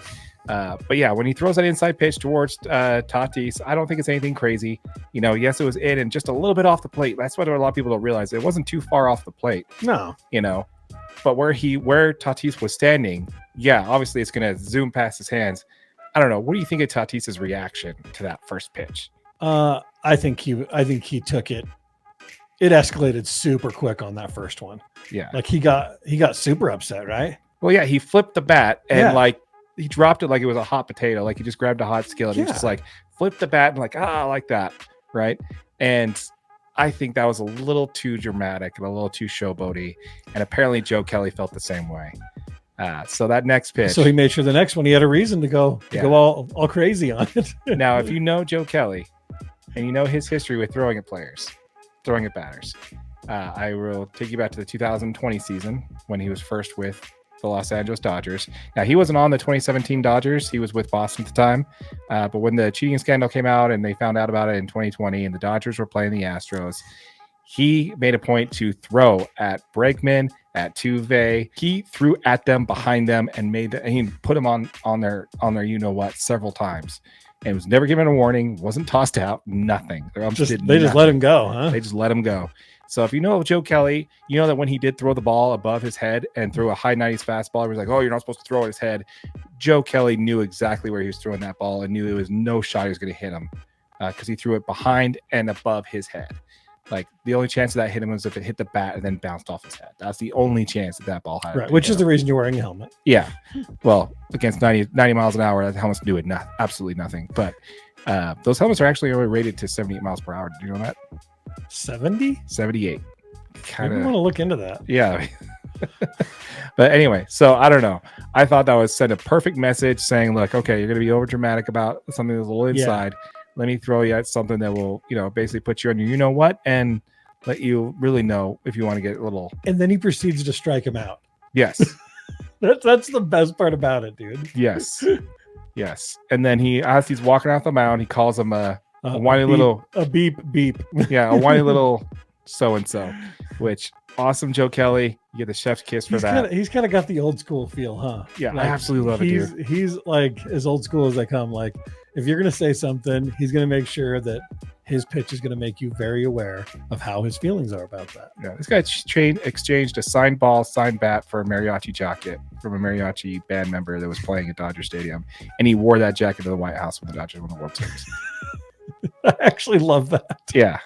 But yeah, when he throws that inside pitch towards Tatis, I don't think it's anything crazy. Yes, it was in and just a little bit off the plate. That's what a lot of people don't realize. It wasn't too far off the plate. No. But where Tatis was standing, obviously it's going to zoom past his hands. I don't know. What do you think of Tatis's reaction to that first pitch? I think he took it. It escalated super quick on that first one. Yeah. Like he got super upset, right? Well, yeah, he flipped the bat and he dropped it like it was a hot potato. Like he just grabbed a hot skillet. He just flipped the bat and like that. Right. And I think that was a little too dramatic and a little too showboaty. And apparently Joe Kelly felt the same way. So that next pitch. So he made sure the next one he had a reason to go all crazy on it. Now, if you know Joe Kelly and you know his history with throwing at batters, I will take you back to the 2020 season when he was first with the Los Angeles Dodgers. Now, he wasn't on the 2017 Dodgers. He was with Boston at the time. But when the cheating scandal came out and they found out about it in 2020 and the Dodgers were playing the Astros, he made a point to throw at Bregman, at Tuve. He threw at them, behind them, and he put them on their you know what several times. And was never given a warning, wasn't tossed out, nothing. They just let him go, huh? They just let him go. So if you know Joe Kelly, you know that when he did throw the ball above his head and threw a high 90s fastball, he was like, oh, you're not supposed to throw at his head. Joe Kelly knew exactly where he was throwing that ball and knew there was no shot he was going to hit him because he threw it behind and above his head. Like the only chance that hit him was if it hit the bat and then bounced off his head. That's the only chance that ball had. Right, which is the reason you're wearing a helmet. Yeah. Well, against 90 miles an hour, that helmet's doing absolutely nothing. But those helmets are actually only rated to 78 miles per hour. Did you know that? 70? 78. I want to look into that. Yeah. But anyway, so I don't know. I thought that was send a perfect message saying, look, okay, you're going to be over dramatic about something that's a little inside. Yeah. Let me throw you at something that will, basically put you on your you know what and let you really know if you want to get a little. And then he proceeds to strike him out. Yes. That's the best part about it, dude. Yes. Yes. And then as he's walking off the mound, he calls him a whiny little. A beep, beep. Yeah, a whiny little so-and-so, which awesome Joe Kelly. You get the chef's kiss for that. He's kind of got the old school feel, huh? Yeah, I absolutely love it, dude. He's like as old school as they come. Like, if you're going to say something, he's going to make sure that his pitch is going to make you very aware of how his feelings are about that. Yeah, this guy exchanged a signed ball, signed bat for a mariachi jacket from a mariachi band member that was playing at Dodger Stadium, and he wore that jacket to the White House when the Dodgers won the World Series. I actually love that. Yeah.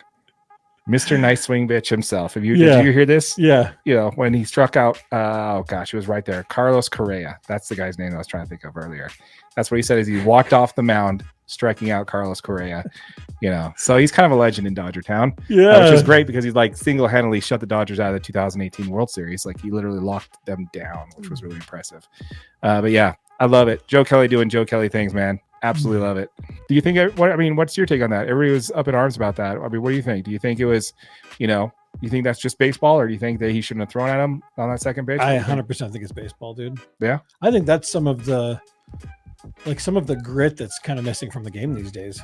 Mr. Nice Swing Bitch himself. Did you hear this? Yeah. When he struck out, it was right there. Carlos Correa. That's the guy's name I was trying to think of earlier. That's what he said as he walked off the mound, striking out Carlos Correa. So he's kind of a legend in Dodger Town. Yeah. Which is great because he's like single-handedly shut the Dodgers out of the 2018 World Series. Like he literally locked them down, which was really impressive. But yeah, I love it. Joe Kelly doing Joe Kelly things, man. Absolutely love it. Do you think? What's your take on that? Everybody was up in arms about that. I mean, what do you think? Do you think it was, you think that's just baseball, or do you think that he shouldn't have thrown at him on that second pitch? I 100% think it's baseball, dude. Yeah, I think that's some of the grit that's kind of missing from the game these days.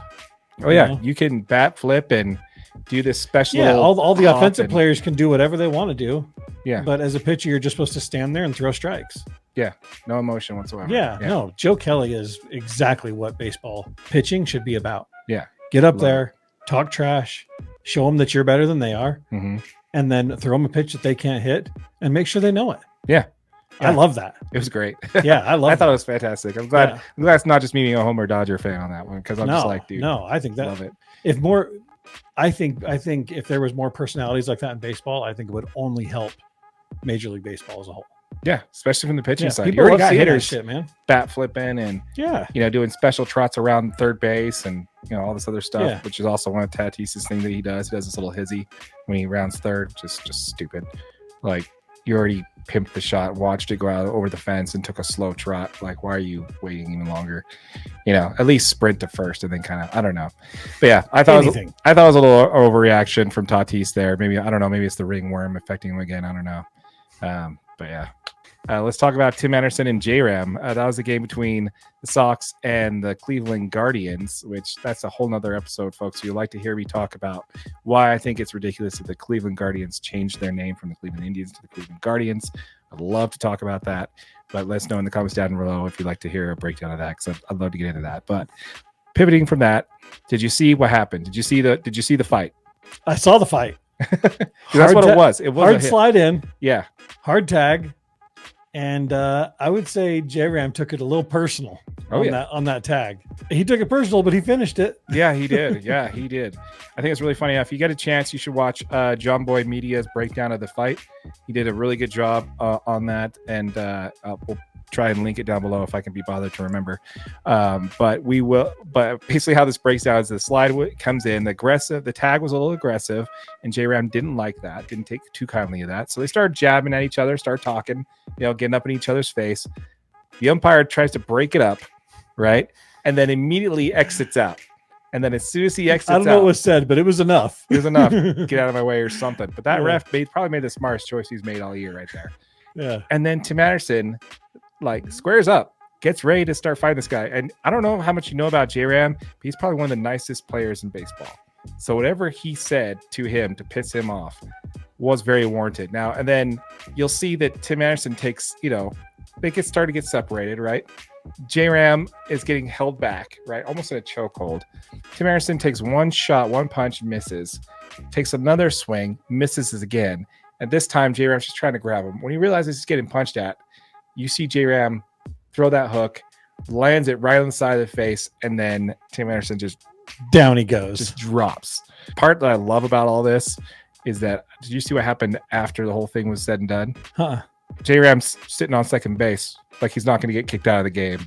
Oh yeah, you can bat flip and do this special. Yeah, all the offensive players can do whatever they want to do. Yeah, but as a pitcher, you're just supposed to stand there and throw strikes. Yeah, no emotion whatsoever. Yeah, no. Joe Kelly is exactly what baseball pitching should be about. Yeah, get up there, talk trash, show them that you're better than they are, and then throw them a pitch that they can't hit, and make sure they know it. Yeah. I love that. It was great. Yeah, I thought it was fantastic. I'm glad it's not just me being a Homer Dodger fan on that one because I'm just like, dude. No, I think that love it. I think if there was more personalities like that in baseball, I think it would only help Major League Baseball as a whole. Yeah, especially from the pitching side. You already got hitters, shit, man. Bat flipping and doing special trots around third base and all this other stuff, which is also one of Tatis's thing that he does. He does this little hizzy when he rounds third, just stupid. Like you already pimped the shot, watched it go out over the fence, and took a slow trot. Like, why are you waiting even longer? At least sprint to first and then kind of, I don't know. But yeah, I thought it was a little overreaction from Tatis there. Maybe, I don't know, maybe it's the ringworm affecting him again. I don't know. But yeah. Let's talk about Tim Anderson and J-Ram. That was a game between the Sox and the Cleveland Guardians, which that's a whole nother episode, folks. If you'd like to hear me talk about why I think it's ridiculous that the Cleveland Guardians changed their name from the Cleveland Indians to the Cleveland Guardians, I'd love to talk about that. But let us know in the comments down below if you'd like to hear a breakdown of that, because I'd love to get into that. But pivoting from that, did you see what happened? Did you see the fight? I saw the fight. That's what it was. It was hard slide in. Yeah. Hard tag. And I would say J-Ram took it a little personal on that tag. He took it personal, but he finished it. Yeah, he did. Yeah, he did. I think it's really funny. If you get a chance, you should watch John Boy Media's breakdown of the fight. He did a really good job on that, and we'll try and link it down below if I can be bothered to remember. But basically how this breaks down is the slide comes in, the tag was a little aggressive, and J-Ram didn't like that, didn't take too kindly of that. So they started jabbing at each other, start talking, getting up in each other's face. The umpire tries to break it up, right? And then immediately exits out. And then as soon as he exits out, I don't know what was said, but it was enough. It was enough. Get out of my way or something. But that ref probably made the smartest choice he's made all year right there. Yeah. And then Tim Anderson squares up, gets ready to start fighting this guy. And I don't know how much you know about J-Ram, but he's probably one of the nicest players in baseball. So whatever he said to him to piss him off, was very warranted. Now, and then you'll see that Tim Anderson takes, they start to get separated, right? J-Ram is getting held back, right? Almost in a chokehold. Tim Anderson takes one shot, one punch, misses. Takes another swing, misses it again. And this time, J-Ram's just trying to grab him. When he realizes he's getting punched at, you see J-Ram throw that hook, lands it right on the side of the face, and then Tim Anderson just down he goes. Just drops. Part that I love about all this is that, did you see what happened after the whole thing was said and done? J-Ram's sitting on second base like he's not going to get kicked out of the game.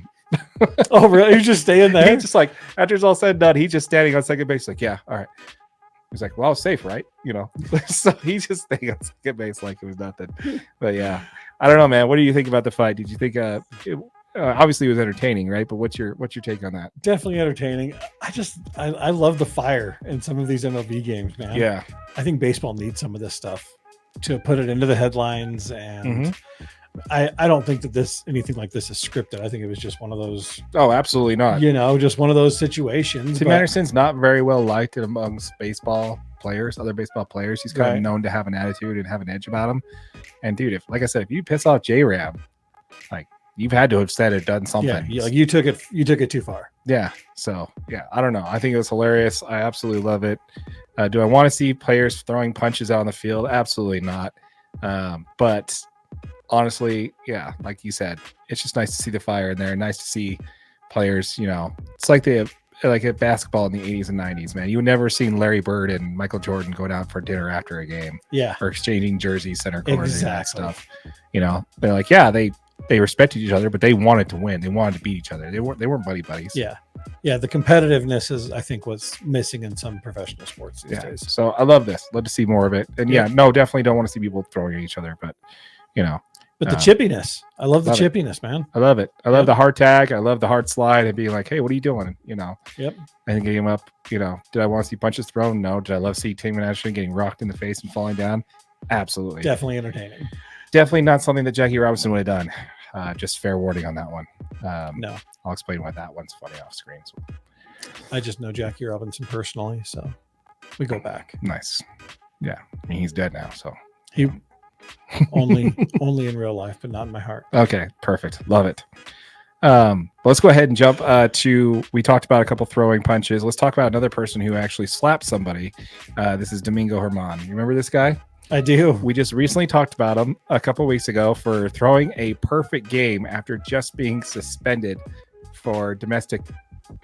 Oh, really? He's just staying there? He's just like, after it's all said and done, he's just standing on second base like, yeah, all right. He's like, well, I was safe, right? So he's just staying on second base like it was nothing. But yeah, I don't know, man. What do you think about the fight? Did you think obviously it was entertaining, right? But what's your take on that? Definitely entertaining. I love the fire in some of these MLB games, man. Yeah. I think baseball needs some of this stuff to put it into the headlines. And I don't think that anything like this is scripted. I think it was just one of those. Oh, absolutely not. Just one of those situations. Tim Anderson's not very well liked amongst baseball players, other baseball players. He's kind of known to have an attitude and have an edge about him. And dude, like I said, if you piss off J-Ram, like you've had to have said or done something. Yeah, like you took it too far. Yeah. So yeah, I don't know. I think it was hilarious. I absolutely love it. Do I want to see players throwing punches out on the field? Absolutely not. But honestly, yeah, like you said, it's just nice to see the fire in there. Nice to see players, it's like at basketball in the 80s and 90s, man. You would never seen Larry Bird and Michael Jordan go down for dinner after a game. Yeah. Or exchanging jerseys, center court, exactly. and that stuff. They're like, yeah, they respected each other, but they wanted to win. They wanted to beat each other. They weren't buddies. Yeah. Yeah. The competitiveness is, I think, what's missing in some professional sports these days. So I love this. Love to see more of it. And definitely don't want to see people throwing at each other, but But the chippiness, I love the chippiness, man. I love it. I love the hard tag. I love the hard slide and being like, hey, what are you doing? Yep. And getting him up, did I want to see punches thrown? No. Did I love to see Tim Anderson getting rocked in the face and falling down? Absolutely. Definitely entertaining. Definitely not something that Jackie Robinson would have done. Just fair warning on that one. No. I'll explain why that one's funny off screen. So. I just know Jackie Robinson personally, so we go back. Nice. Yeah. I mean, he's dead now, so. He only in real life, but not in my heart. Okay, perfect. Love it. Let's go ahead and jump to, we talked about a couple throwing punches. Let's talk about another person who actually slapped somebody. This is Domingo Germán. You remember this guy? I do. We just recently talked about him a couple weeks ago for throwing a perfect game after just being suspended for domestic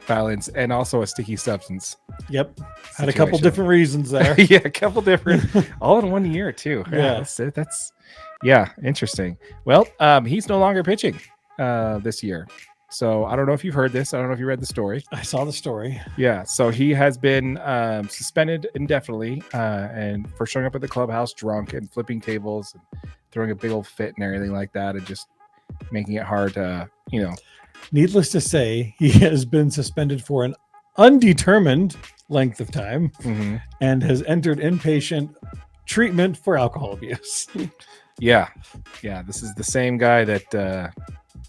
violence and also a sticky substance. Yep. Had a couple different reasons there. Yeah, a couple different, all in 1 year too. Yeah. That's interesting. Well, he's no longer pitching this year. So I don't know if you've heard this. I don't know if you read the story. I saw the story. Yeah. So he has been suspended indefinitely and for showing up at the clubhouse drunk and flipping tables and throwing a big old fit and everything like that and just making it hard to, Needless to say, he has been suspended for an undetermined length of time and has entered inpatient treatment for alcohol abuse. Yeah. This is the same guy that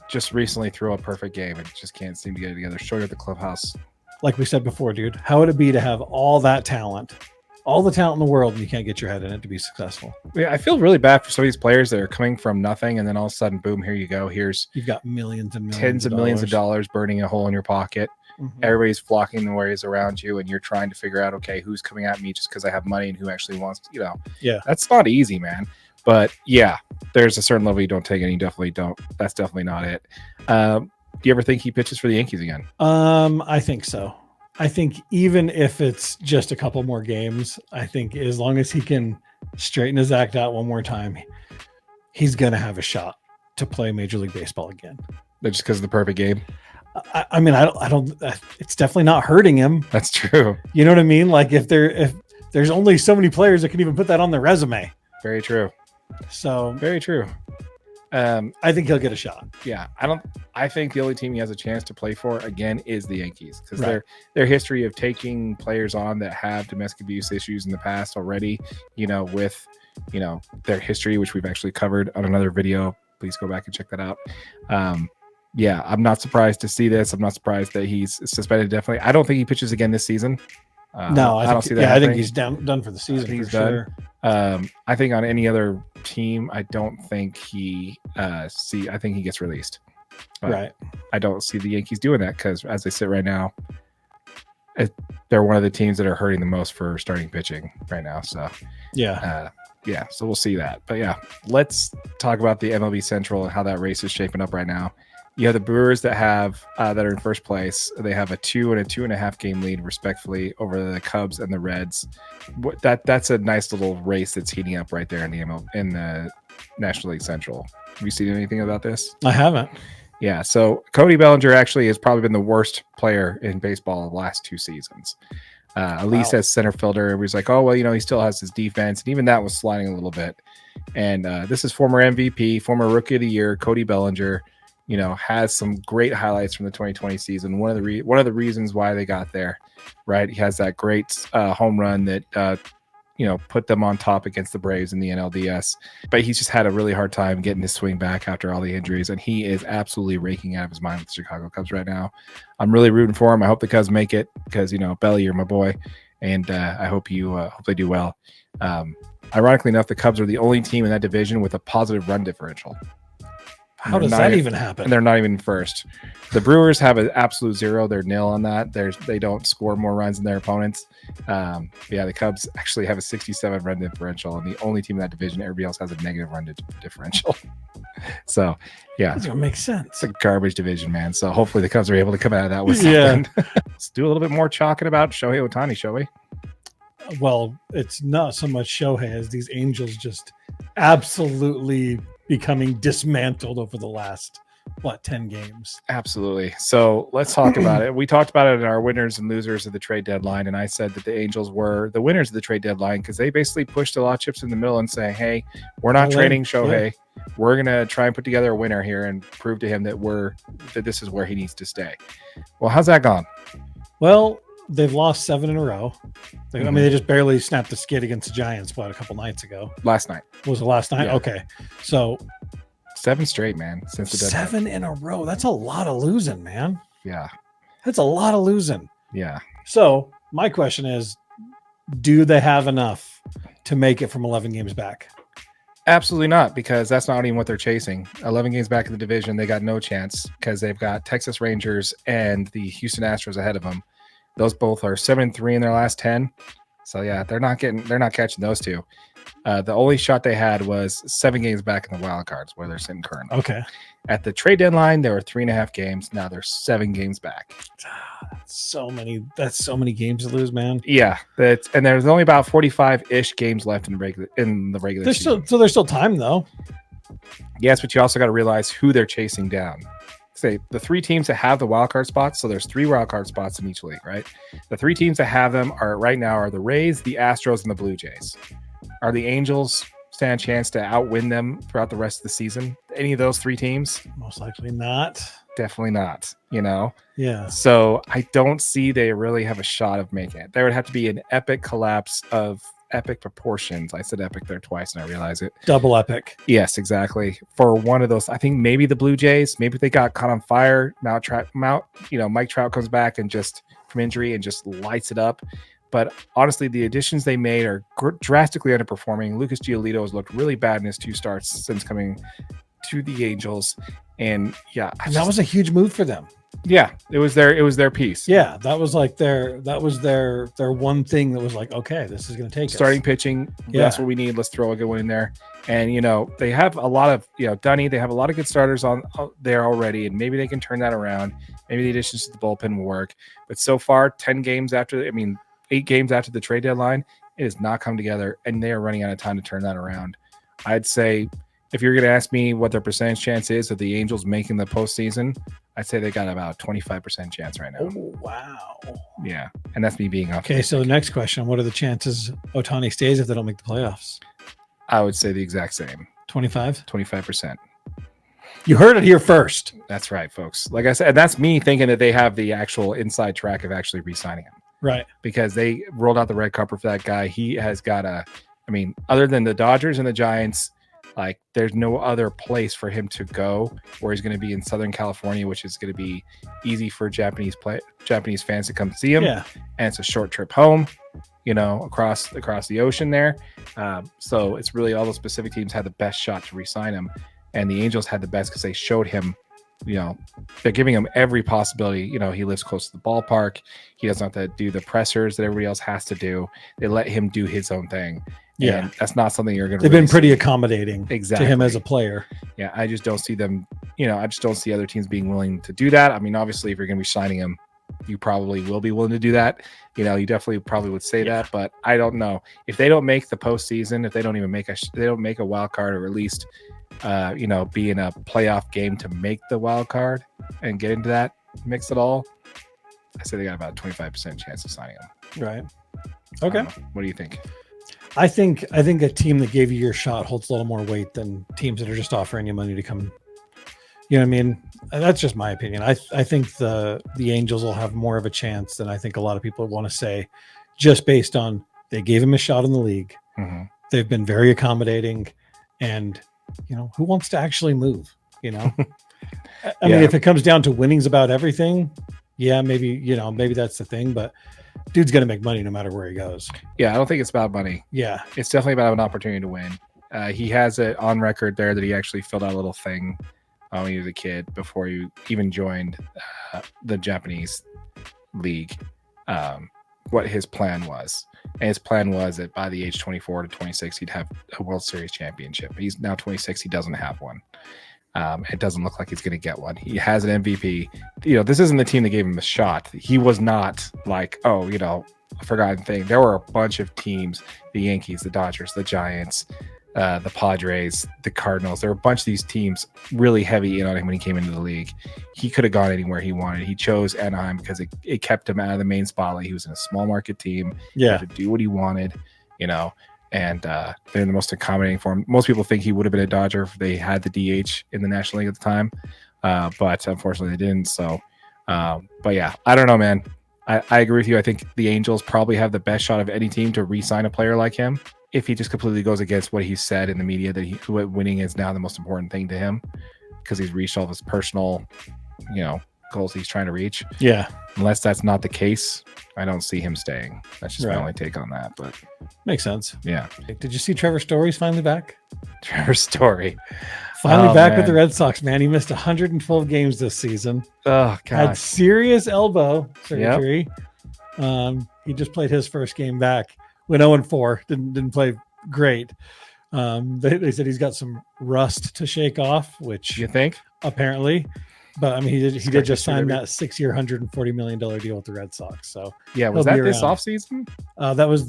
just recently threw a perfect game and just can't seem to get it together. Showing at the clubhouse. Like we said before, dude, how would it be to have all the talent in the world and you can't get your head in it to be successful? Yeah, I feel really bad for some of these players that are coming from nothing and then all of a sudden, boom, here you go. You've got millions and millions, tens of millions of dollars burning a hole in your pocket. Everybody's flocking the ways around you and you're trying to figure out, okay, who's coming at me just because I have money and who actually wants to, Yeah, that's not easy, man. But yeah, there's a certain level you don't take and you definitely don't. That's definitely not it. Do you ever think he pitches for the Yankees again? I think so. I think even if it's just a couple more games, I think as long as he can straighten his act out one more time, he's going to have a shot to play Major League Baseball again. But just because of the perfect game? I mean, I don't, it's definitely not hurting him. That's true. You know what I mean? Like if there's only so many players that can even put that on their resume. Very true. So very true. I think he'll get a shot. Yeah, I think the only team he has a chance to play for again is the Yankees because their history of taking players on that have domestic abuse issues in the past already, with their history, which we've actually covered on another video. Please go back and check that out. Yeah, I'm not surprised to see this. I'm not surprised that he's suspended. Definitely, I don't think he pitches again this season. No, I don't see that. Yeah, I think he's done for the season. He's done. Sure. I think on any other team, I don't think I think he gets released. But Right. I don't see the Yankees doing that because as they sit right now, they're one of the teams that are hurting the most for starting pitching right now. So Yeah. So we'll see that. But yeah, let's talk about the MLB Central and how that race is shaping up right now. You have the Brewers that are in first place. They have a 2 and a 2.5 game lead, respectfully, over the Cubs and the Reds. That's a nice little race that's heating up right there in the National League Central. Have you seen anything about this? I haven't. Yeah. So Cody Bellinger actually has probably been the worst player in baseball the last 2 seasons. At least as center fielder, everybody's like, oh, well, he still has his defense. And even that was sliding a little bit. And this is former MVP, former Rookie of the Year, Cody Bellinger, has some great highlights from the 2020 season. One of the reasons why they got there, right? He has that great home run that, put them on top against the Braves in the NLDS. But he's just had a really hard time getting his swing back after all the injuries. And he is absolutely raking out of his mind with the Chicago Cubs right now. I'm really rooting for him. I hope the Cubs make it because, Belly, you're my boy. And I hope they do well. Ironically enough, the Cubs are the only team in that division with a positive run differential. How does that even happen? And they're not even first. The Brewers have an absolute 0. They're nil on that. They don't score more runs than their opponents. The Cubs actually have a 67 run differential, and the only team in that division, everybody else has a negative run differential. So, yeah. That doesn't make sense. It's a garbage division, man. So hopefully the Cubs are able to come out of that with something. Yeah. Let's do a little bit more chalking about Shohei Ohtani, shall we? Well, it's not so much Shohei as these Angels just absolutely becoming dismantled over the last 10 games. Absolutely. So let's talk about it. We talked about it in our winners and losers of the trade deadline, and I said that the Angels were the winners of the trade deadline because they basically pushed a lot of chips in the middle and say, hey, we're not trading Shohei. Yeah. We're gonna try and put together a winner here and prove to him that this is where he needs to stay. Well, how's that gone? Well, they've lost 7 in a row. I mean, they just barely snapped the skid against the Giants, a couple nights ago. Last night. Was it last night? Yeah. Okay. So 7 straight, man, since the deadline. 7 in a row. That's a lot of losing, man. Yeah. That's a lot of losing. Yeah. So my question is, do they have enough to make it from 11 games back? Absolutely not, because that's not even what they're chasing. 11 games back in the division, they got no chance because they've got Texas Rangers and the Houston Astros ahead of them. Those both are 7-3 in their last 10. So yeah, they're not catching those two. The only shot they had was 7 games back in the wild cards where they're sitting currently. Okay. At the trade deadline, there were 3.5 games. Now they're 7 games back. That's so many games to lose, man. Yeah, and there's only about 45-ish games left in the regular season. So there's still time though. Yes, but you also got to realize who they're chasing down. Say the 3 teams that have the wild card spots. So there's 3 wild card spots in each league, right? The 3 teams that have them right now are the Rays, the Astros, and the Blue Jays. Are the Angels stand a chance to outwin them throughout the rest of the season? Any of those 3 teams? Most likely not. Definitely not. Yeah. So I don't see they really have a shot of making it. There would have to be an epic collapse of epic proportions. I said epic there twice and I realize it. Double epic. Yes, exactly. For one of those, I think maybe the Blue Jays, maybe they got caught on fire. Mike Trout comes back and just from injury and just lights it up. But honestly, the additions they made are drastically underperforming. Lucas Giolito has looked really bad in his 2 starts since coming to the Angels. And yeah, that was a huge move for them. Yeah, it was their piece. Yeah, that was their one thing that was like, okay, this is going to take starting pitching. Yeah. That's what we need. Let's throw a good one in there. And they have a lot of Dunny. They have a lot of good starters on there already, and maybe they can turn that around. Maybe the additions to the bullpen will work. But so far, 8 games after the trade deadline, it has not come together, and they are running out of time to turn that around. I'd say if you're going to ask me what their percentage chance is of the Angels making the postseason, I'd say they got about 25% chance right now. Oh, wow. Yeah, and that's me being optimistic. Okay, so the next question, what are the chances Ohtani stays if they don't make the playoffs? I would say the exact same. 25%. You heard it here first. That's right, folks. Like I said, that's me thinking that they have the actual inside track of actually re-signing him. Right. Because they rolled out the red carpet for that guy. He has got other than the Dodgers and the Giants, Like, there's no other place for him to go where he's going to be in Southern California, which is going to be easy for Japanese fans to come see him. Yeah. And it's a short trip home, across the ocean there. So it's really all those Pacific teams had the best shot to re-sign him, and the Angels had the best because they showed him. They're giving him every possibility. He lives close to the ballpark. He doesn't have to do the pressers that everybody else has to do. They let him do his own thing. Yeah. And that's not something you're going to They've been pretty accommodating exactly to him as a player. Yeah. I just don't see them, I just don't see other teams being willing to do that. I mean, obviously, if you're going to be signing him, you probably will be willing to do that. You definitely probably would say that, but I don't know if they don't make the postseason, if they don't even make a wild card, or at least, be in a playoff game to make the wild card and get into that mix at all. I say they got about a 25% chance of signing him. Right. Okay. What do you think? I think a team that gave you your shot holds a little more weight than teams that are just offering you money to come. You know what I mean? That's just my opinion. I think the Angels will have more of a chance than I think a lot of people want to say, just based on they gave him a shot in the league. Mm-hmm. They've been very accommodating, and who wants to actually move? I mean, if it comes down to winning's about everything, yeah, maybe that's the thing, but dude's going to make money no matter where he goes. Yeah, I don't think it's about money. Yeah. It's definitely about an opportunity to win. He has it on record there that he actually filled out a little thing when he was a kid before he even joined the Japanese league, what his plan was. And his plan was that by the age 24 to 26, he'd have a World Series championship. He's now 26. He doesn't have one. It doesn't look like he's going to get one. He has an MVP. This isn't the team that gave him a shot. He was not like, a forgotten thing. There were a bunch of teams, the Yankees, the Dodgers, the Giants, the Padres, the Cardinals. There were a bunch of these teams really heavy in on him when he came into the league. He could have gone anywhere he wanted. He chose Anaheim because it kept him out of the main spotlight. He was in a small market team. Yeah. He had to do what he wanted, and they're the most accommodating for him. Most people think he would have been a Dodger if they had the DH in the National League at the time, but unfortunately they didn't. So, but yeah, I don't know, man. I agree with you. I think the Angels probably have the best shot of any team to re-sign a player like him if he just completely goes against what he said in the media that winning is now the most important thing to him because he's reached all of his personal, goals he's trying to reach. Yeah. Unless that's not the case, I don't see him staying. That's just my only take on that. But makes sense. Yeah. Did you see Trevor Story's finally back? Trevor Story. Finally back with the Red Sox, man. He missed 112 games this season. Oh, God. Had serious elbow surgery. Yep. He just played his first game back. Went 0-4. Didn't play great. They said he's got some rust to shake off, which you think? Apparently. But I mean, he did just sign that 6-year, $140 million deal with the Red Sox. So yeah, was that this offseason? That was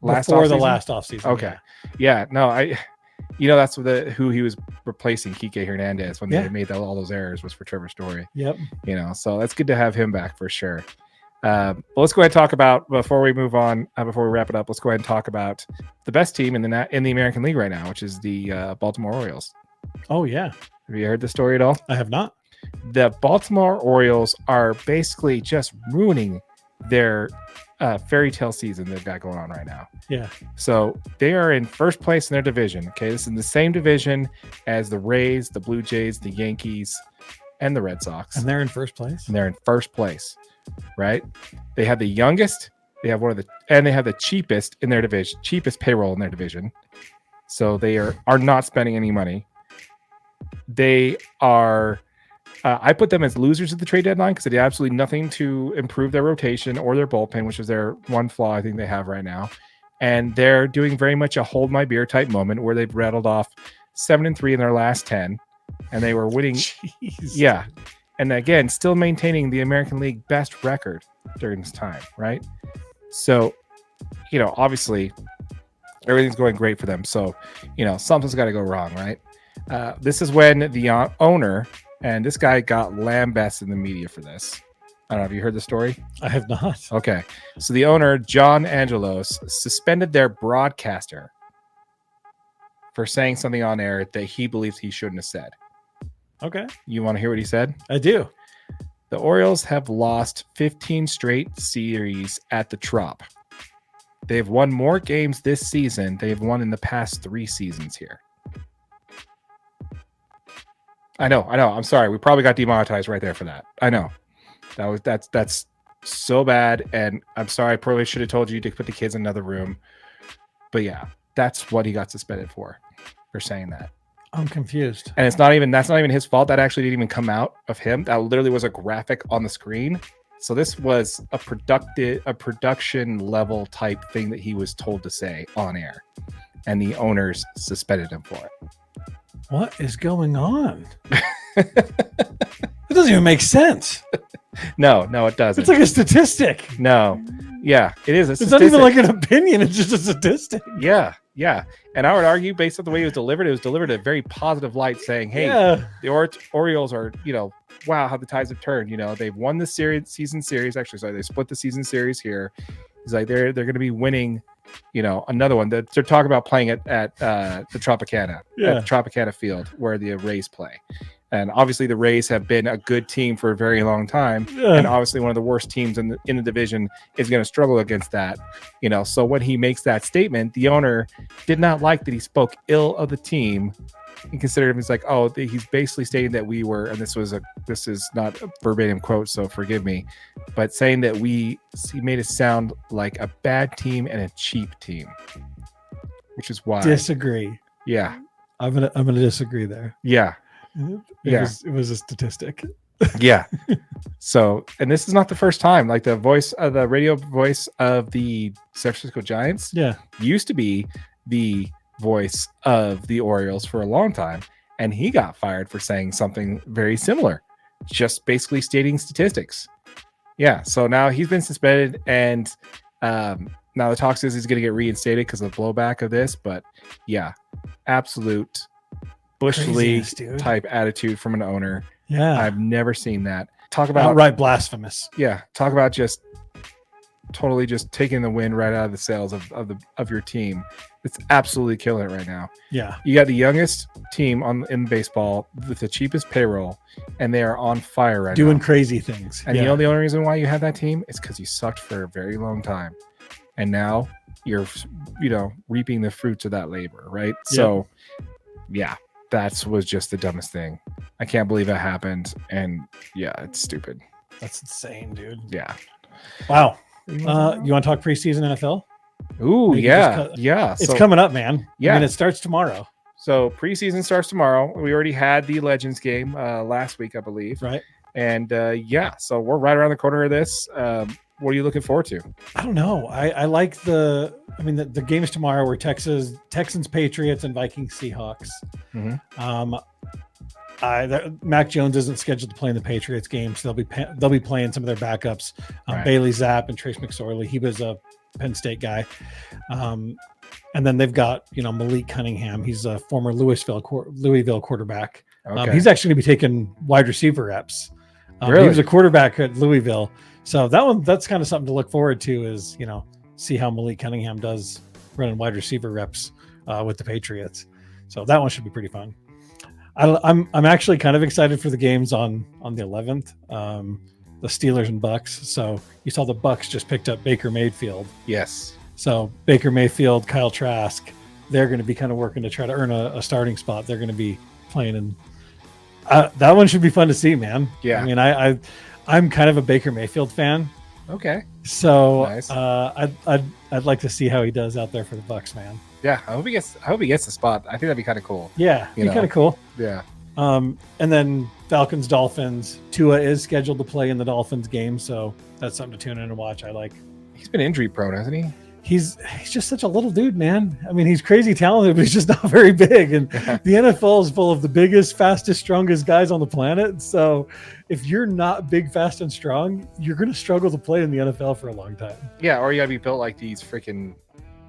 before the last offseason. Okay. Yeah. No, that's who he was replacing, Kike Hernandez, when they made all those errors, was for Trevor Story. Yep. So that's good to have him back for sure. Let's go ahead and talk about, before we move on, before we wrap it up, let's go ahead and talk about the best team in the American League right now, which is the Baltimore Orioles. Oh, yeah. Have you heard the story at all? I have not. The Baltimore Orioles are basically just ruining their fairy tale season they've got going on right now. Yeah. So they are in first place in their division. Okay. This is in the same division as the Rays, the Blue Jays, the Yankees, and the Red Sox. And they're in first place? And they're in first place, right? They have the youngest, they have they have the cheapest in their division, cheapest payroll in their division. So they are not spending any money. They are... I put them as losers at the trade deadline because they did absolutely nothing to improve their rotation or their bullpen, which is their one flaw I think they have right now. And they're doing very much a hold my beer type moment where they've rattled off 7-3 in their last 10, and they were winning. Jeez. Yeah. And again, still maintaining the American League best record during this time, right? So, obviously everything's going great for them. So, something's got to go wrong, right? This is when the owner... And this guy got lambasted in the media for this. I don't know. Have you heard the story? I have not. Okay. So the owner, John Angelos, suspended their broadcaster for saying something on air that he believes he shouldn't have said. Okay. You want to hear what he said? I do. The Orioles have lost 15 straight series at the Trop. They've won more games this season than they've won in the past 3 seasons here. I know. I'm sorry. We probably got demonetized right there for that. I know. That's so bad, and I'm sorry. I probably should have told you to put the kids in another room. But yeah, that's what he got suspended for saying that. I'm confused. And that's not even his fault. That actually didn't even come out of him. That literally was a graphic on the screen. So this was a production level type thing that he was told to say on air, and the owners suspended him for it. What is going on? It doesn't even make sense. No, it doesn't. It's like a statistic. No. Yeah, it is. It's not even like an opinion. It's just a statistic. Yeah. And I would argue, based on the way it was delivered in a very positive light, saying, hey, the Orioles are, wow, how the tides have turned. They've won the season series. Actually, sorry, they split the season series here. He's like, they're going to be winning, another one. They're talking about playing it at the Tropicana, at the Tropicana field where the Rays play. And obviously the Rays have been a good team for a very long time. Yeah. And obviously one of the worst teams in the division is going to struggle against that. So when he makes that statement, the owner did not like that he spoke ill of the team and considered him as like, oh, he's basically stating that we were, and this is not a verbatim quote, so forgive me, but saying that he made it sound like a bad team and a cheap team, which is why. Disagree. Yeah. I'm gonna disagree there. Yeah. It was a statistic. Yeah. So, and this is not the first time. Like the radio voice of the San Francisco Giants, used to be the voice of the Orioles for a long time, and he got fired for saying something very similar, just basically stating statistics. Yeah. So now he's been suspended, and now the talk says he's going to get reinstated because of the blowback of this. But yeah, absolute Bush League type attitude from an owner. Yeah, I've never seen that. Talk about outright blasphemous. Yeah, talk about just totally just taking the wind right out of the sails of your team. It's absolutely killing it right now. Yeah, you got the youngest team in baseball with the cheapest payroll, and they are on fire right now, doing crazy things. And the only reason why you have that team is because you sucked for a very long time, and now you're reaping the fruits of that labor, right? Yeah. So, yeah. That was just the dumbest thing. I can't believe it happened. And yeah, it's stupid. That's insane, dude. Yeah. Wow. You want to talk preseason NFL? Ooh, maybe yeah. It's coming up, man. Yeah. I mean, it starts tomorrow. So preseason starts tomorrow. We already had the Legends game last week, I believe. Right. And so we're right around the corner of this. What are you looking forward to? I don't know. I like the games tomorrow were Texans, Patriots, and Vikings, Seahawks. Mm-hmm. Mac Jones isn't scheduled to play in the Patriots game, so they'll be playing some of their backups. Right. Bailey Zapp and Trace McSorley. He was a Penn State guy. And then they've got Malik Cunningham. He's a former Louisville quarterback. Okay. He's actually going to be taking wide receiver reps. Really? He was a quarterback at Louisville. So that's kind of something to look forward to is, see how Malik Cunningham does running wide receiver reps with the Patriots. So that one should be pretty fun. I'm actually kind of excited for the games on the 11th, the Steelers and Bucks. So you saw the Bucks just picked up Baker Mayfield. Yes. So Baker Mayfield, Kyle Trask, they're going to be kind of working to try to earn a starting spot. They're going to be playing in. That one should be fun to see, man. Yeah. I mean, I'm kind of a Baker Mayfield fan. Okay. So nice. I'd like to see how he does out there for the Bucks, man. Yeah, I hope he gets the spot. I think that'd be kind of cool. Yeah, be kind of cool. Yeah. And then Falcons, Dolphins. Tua is scheduled to play in the Dolphins game, so that's something to tune in and watch. I like. He's been injury prone, hasn't he? He's just such a little dude, man. I mean, he's crazy talented, but he's just not very big. And the NFL is full of the biggest, fastest, strongest guys on the planet. So if you're not big, fast, and strong, you're going to struggle to play in the NFL for a long time. Yeah, or you got to be built like these freaking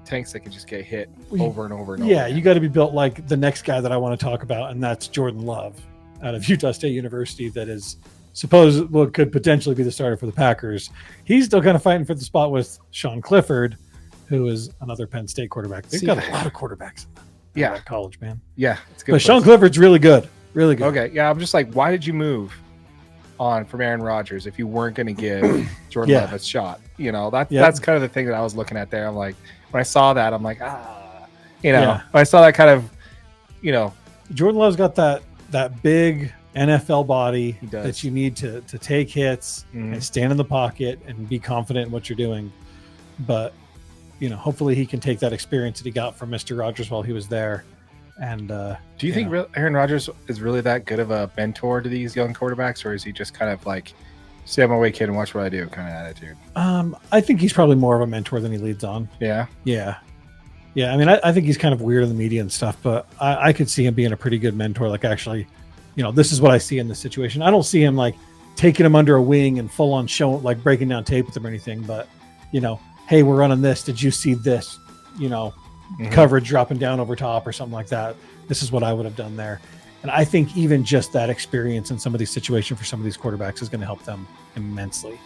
tanks that can just get hit over and over and over. Yeah, you got to be built like the next guy that I want to talk about, and that's Jordan Love out of Utah State University that is could potentially be the starter for the Packers. He's still kind of fighting for the spot with Sean Clifford, who is another Penn State quarterback. They've got a lot of quarterbacks in that college, man. Yeah, it's good. But Sean Clifford's really good. Really good. Okay, yeah, I'm just like, why did you move on from Aaron Rodgers if you weren't going to give Jordan Love a shot? That's kind of the thing that I was looking at there. I'm like, when I saw that, I'm like, when I saw that kind of, Jordan Love's got that that big NFL body He does. that you need to take hits and stand in the pocket and be confident in what you're doing. But, hopefully he can take that experience that he got from Mr. Rogers while he was there. And do you think Aaron Rodgers is really that good of a mentor to these young quarterbacks, or is he just kind of like, stay on my way, kid, and watch what I do kind of attitude? I think he's probably more of a mentor than he leads on. Yeah. I mean, I think he's kind of weird in the media and stuff, but I could see him being a pretty good mentor. Like, actually, this is what I see in this situation. I don't see him like taking him under a wing and full on showing, like breaking down tape with him or anything. But, hey, we're running this. Did you see this? Coverage dropping down over top or something like that. This is what I would have done there. And I think even just that experience in some of these situations for some of these quarterbacks is going to help them immensely.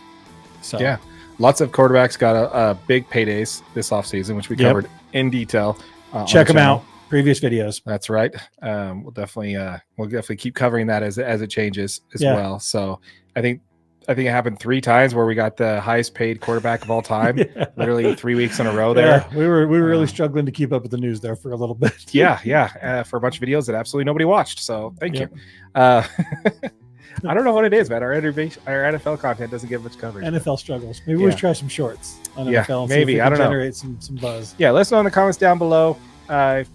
So yeah, lots of quarterbacks got a big paydays this offseason, which we covered in detail. Check them out. Previous videos. That's right. We'll definitely keep covering that as it changes as well. So I think it happened 3 times where we got the highest paid quarterback of all time, literally 3 weeks in a row there. Yeah, we were really struggling to keep up with the news there for a little bit. For a bunch of videos that absolutely nobody watched. So thank you. I don't know what it is, man. Our NFL content doesn't get much coverage. NFL struggles. Maybe we'll try some shorts on NFL. And maybe. See if I don't know. Generate some buzz. Yeah, let us know in the comments down below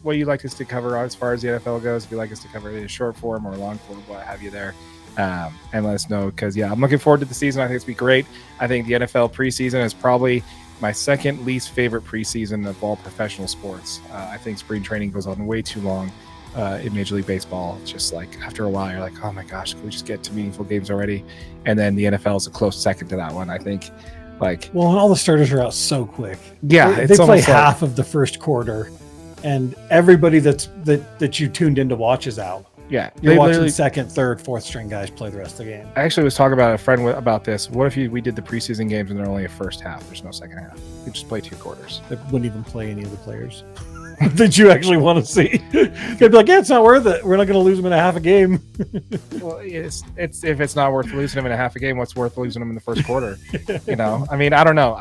what you'd like us to cover as far as the NFL goes. If you'd like us to cover it in short form or long form, what have you there. And let us know, because I'm looking forward to the season. I think it's going to be great. I think the NFL preseason is probably my second least favorite preseason of all professional sports. I think spring training goes on way too long in Major League Baseball. It's just like after a while you're like, oh my gosh, can we just get to meaningful games already? And then the NFL is a close second to that one. I think and all the starters are out so quick. Yeah, they play half of the first quarter, and everybody that you tuned in to watch is out. Yeah, you're watching second, third, fourth string guys play the rest of the game. I actually was talking about a friend about this. What if we did the preseason games and they're only a first half? There's no second half. We just play 2 quarters. They wouldn't even play any of the players that you actually want to see. They'd be like, yeah, it's not worth it. We're not going to lose them in a half a game. Well, it's if it's not worth losing them in a half a game, what's worth losing them in the first quarter? I mean, I don't know.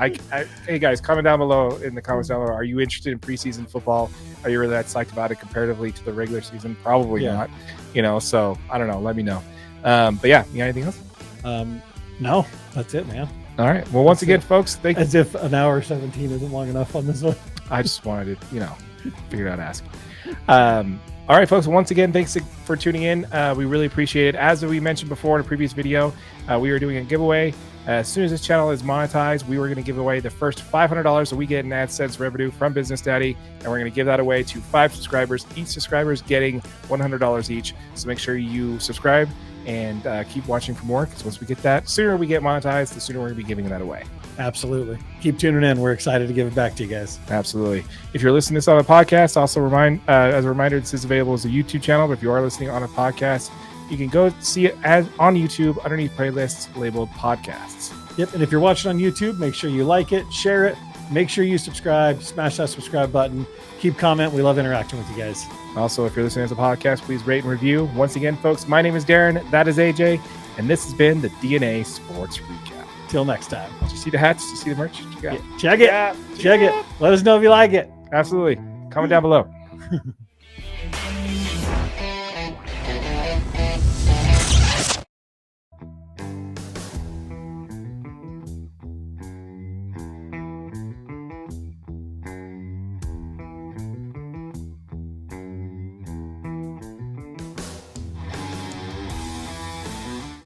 Hey guys, comment down below in the comments down below. Are you interested in preseason football? Are you really that psyched about it comparatively to the regular season? Probably not. So I don't know. Let me know. But yeah, you got anything else? No, that's it, man. All right. Well, once again, folks, thank you. As if an hour 17 isn't long enough on this one. I just wanted to, figure out ask. All right, folks. Once again, thanks for tuning in. We really appreciate it. As we mentioned before in a previous video, we are doing a giveaway. As soon as this channel is monetized, we were going to give away the first $500 that we get in AdSense revenue from Business Daddy, and we're going to give that away to 5 subscribers. Each subscriber is getting $100 each. So make sure you subscribe and keep watching for more, because once we get that, sooner we get monetized, the sooner we're going to be giving that away. Absolutely. Keep tuning in. We're excited to give it back to you guys. Absolutely. If you're listening to this on a podcast, also as a reminder, this is available as a YouTube channel. But if you are listening on a podcast, you can go see it on YouTube underneath playlists labeled podcasts. Yep. And if you're watching on YouTube, make sure you like it, share it, make sure you subscribe, smash that subscribe button, keep comment. We love interacting with you guys. Also, if you're listening as a podcast, please rate and review. Once again, folks, my name is Darren. That is AJ. And this has been the DNA Sports Recap. Till next time. Did you see the hats? Did you see the merch? Check it. Check it. Let us know if you like it. Absolutely. Comment down below.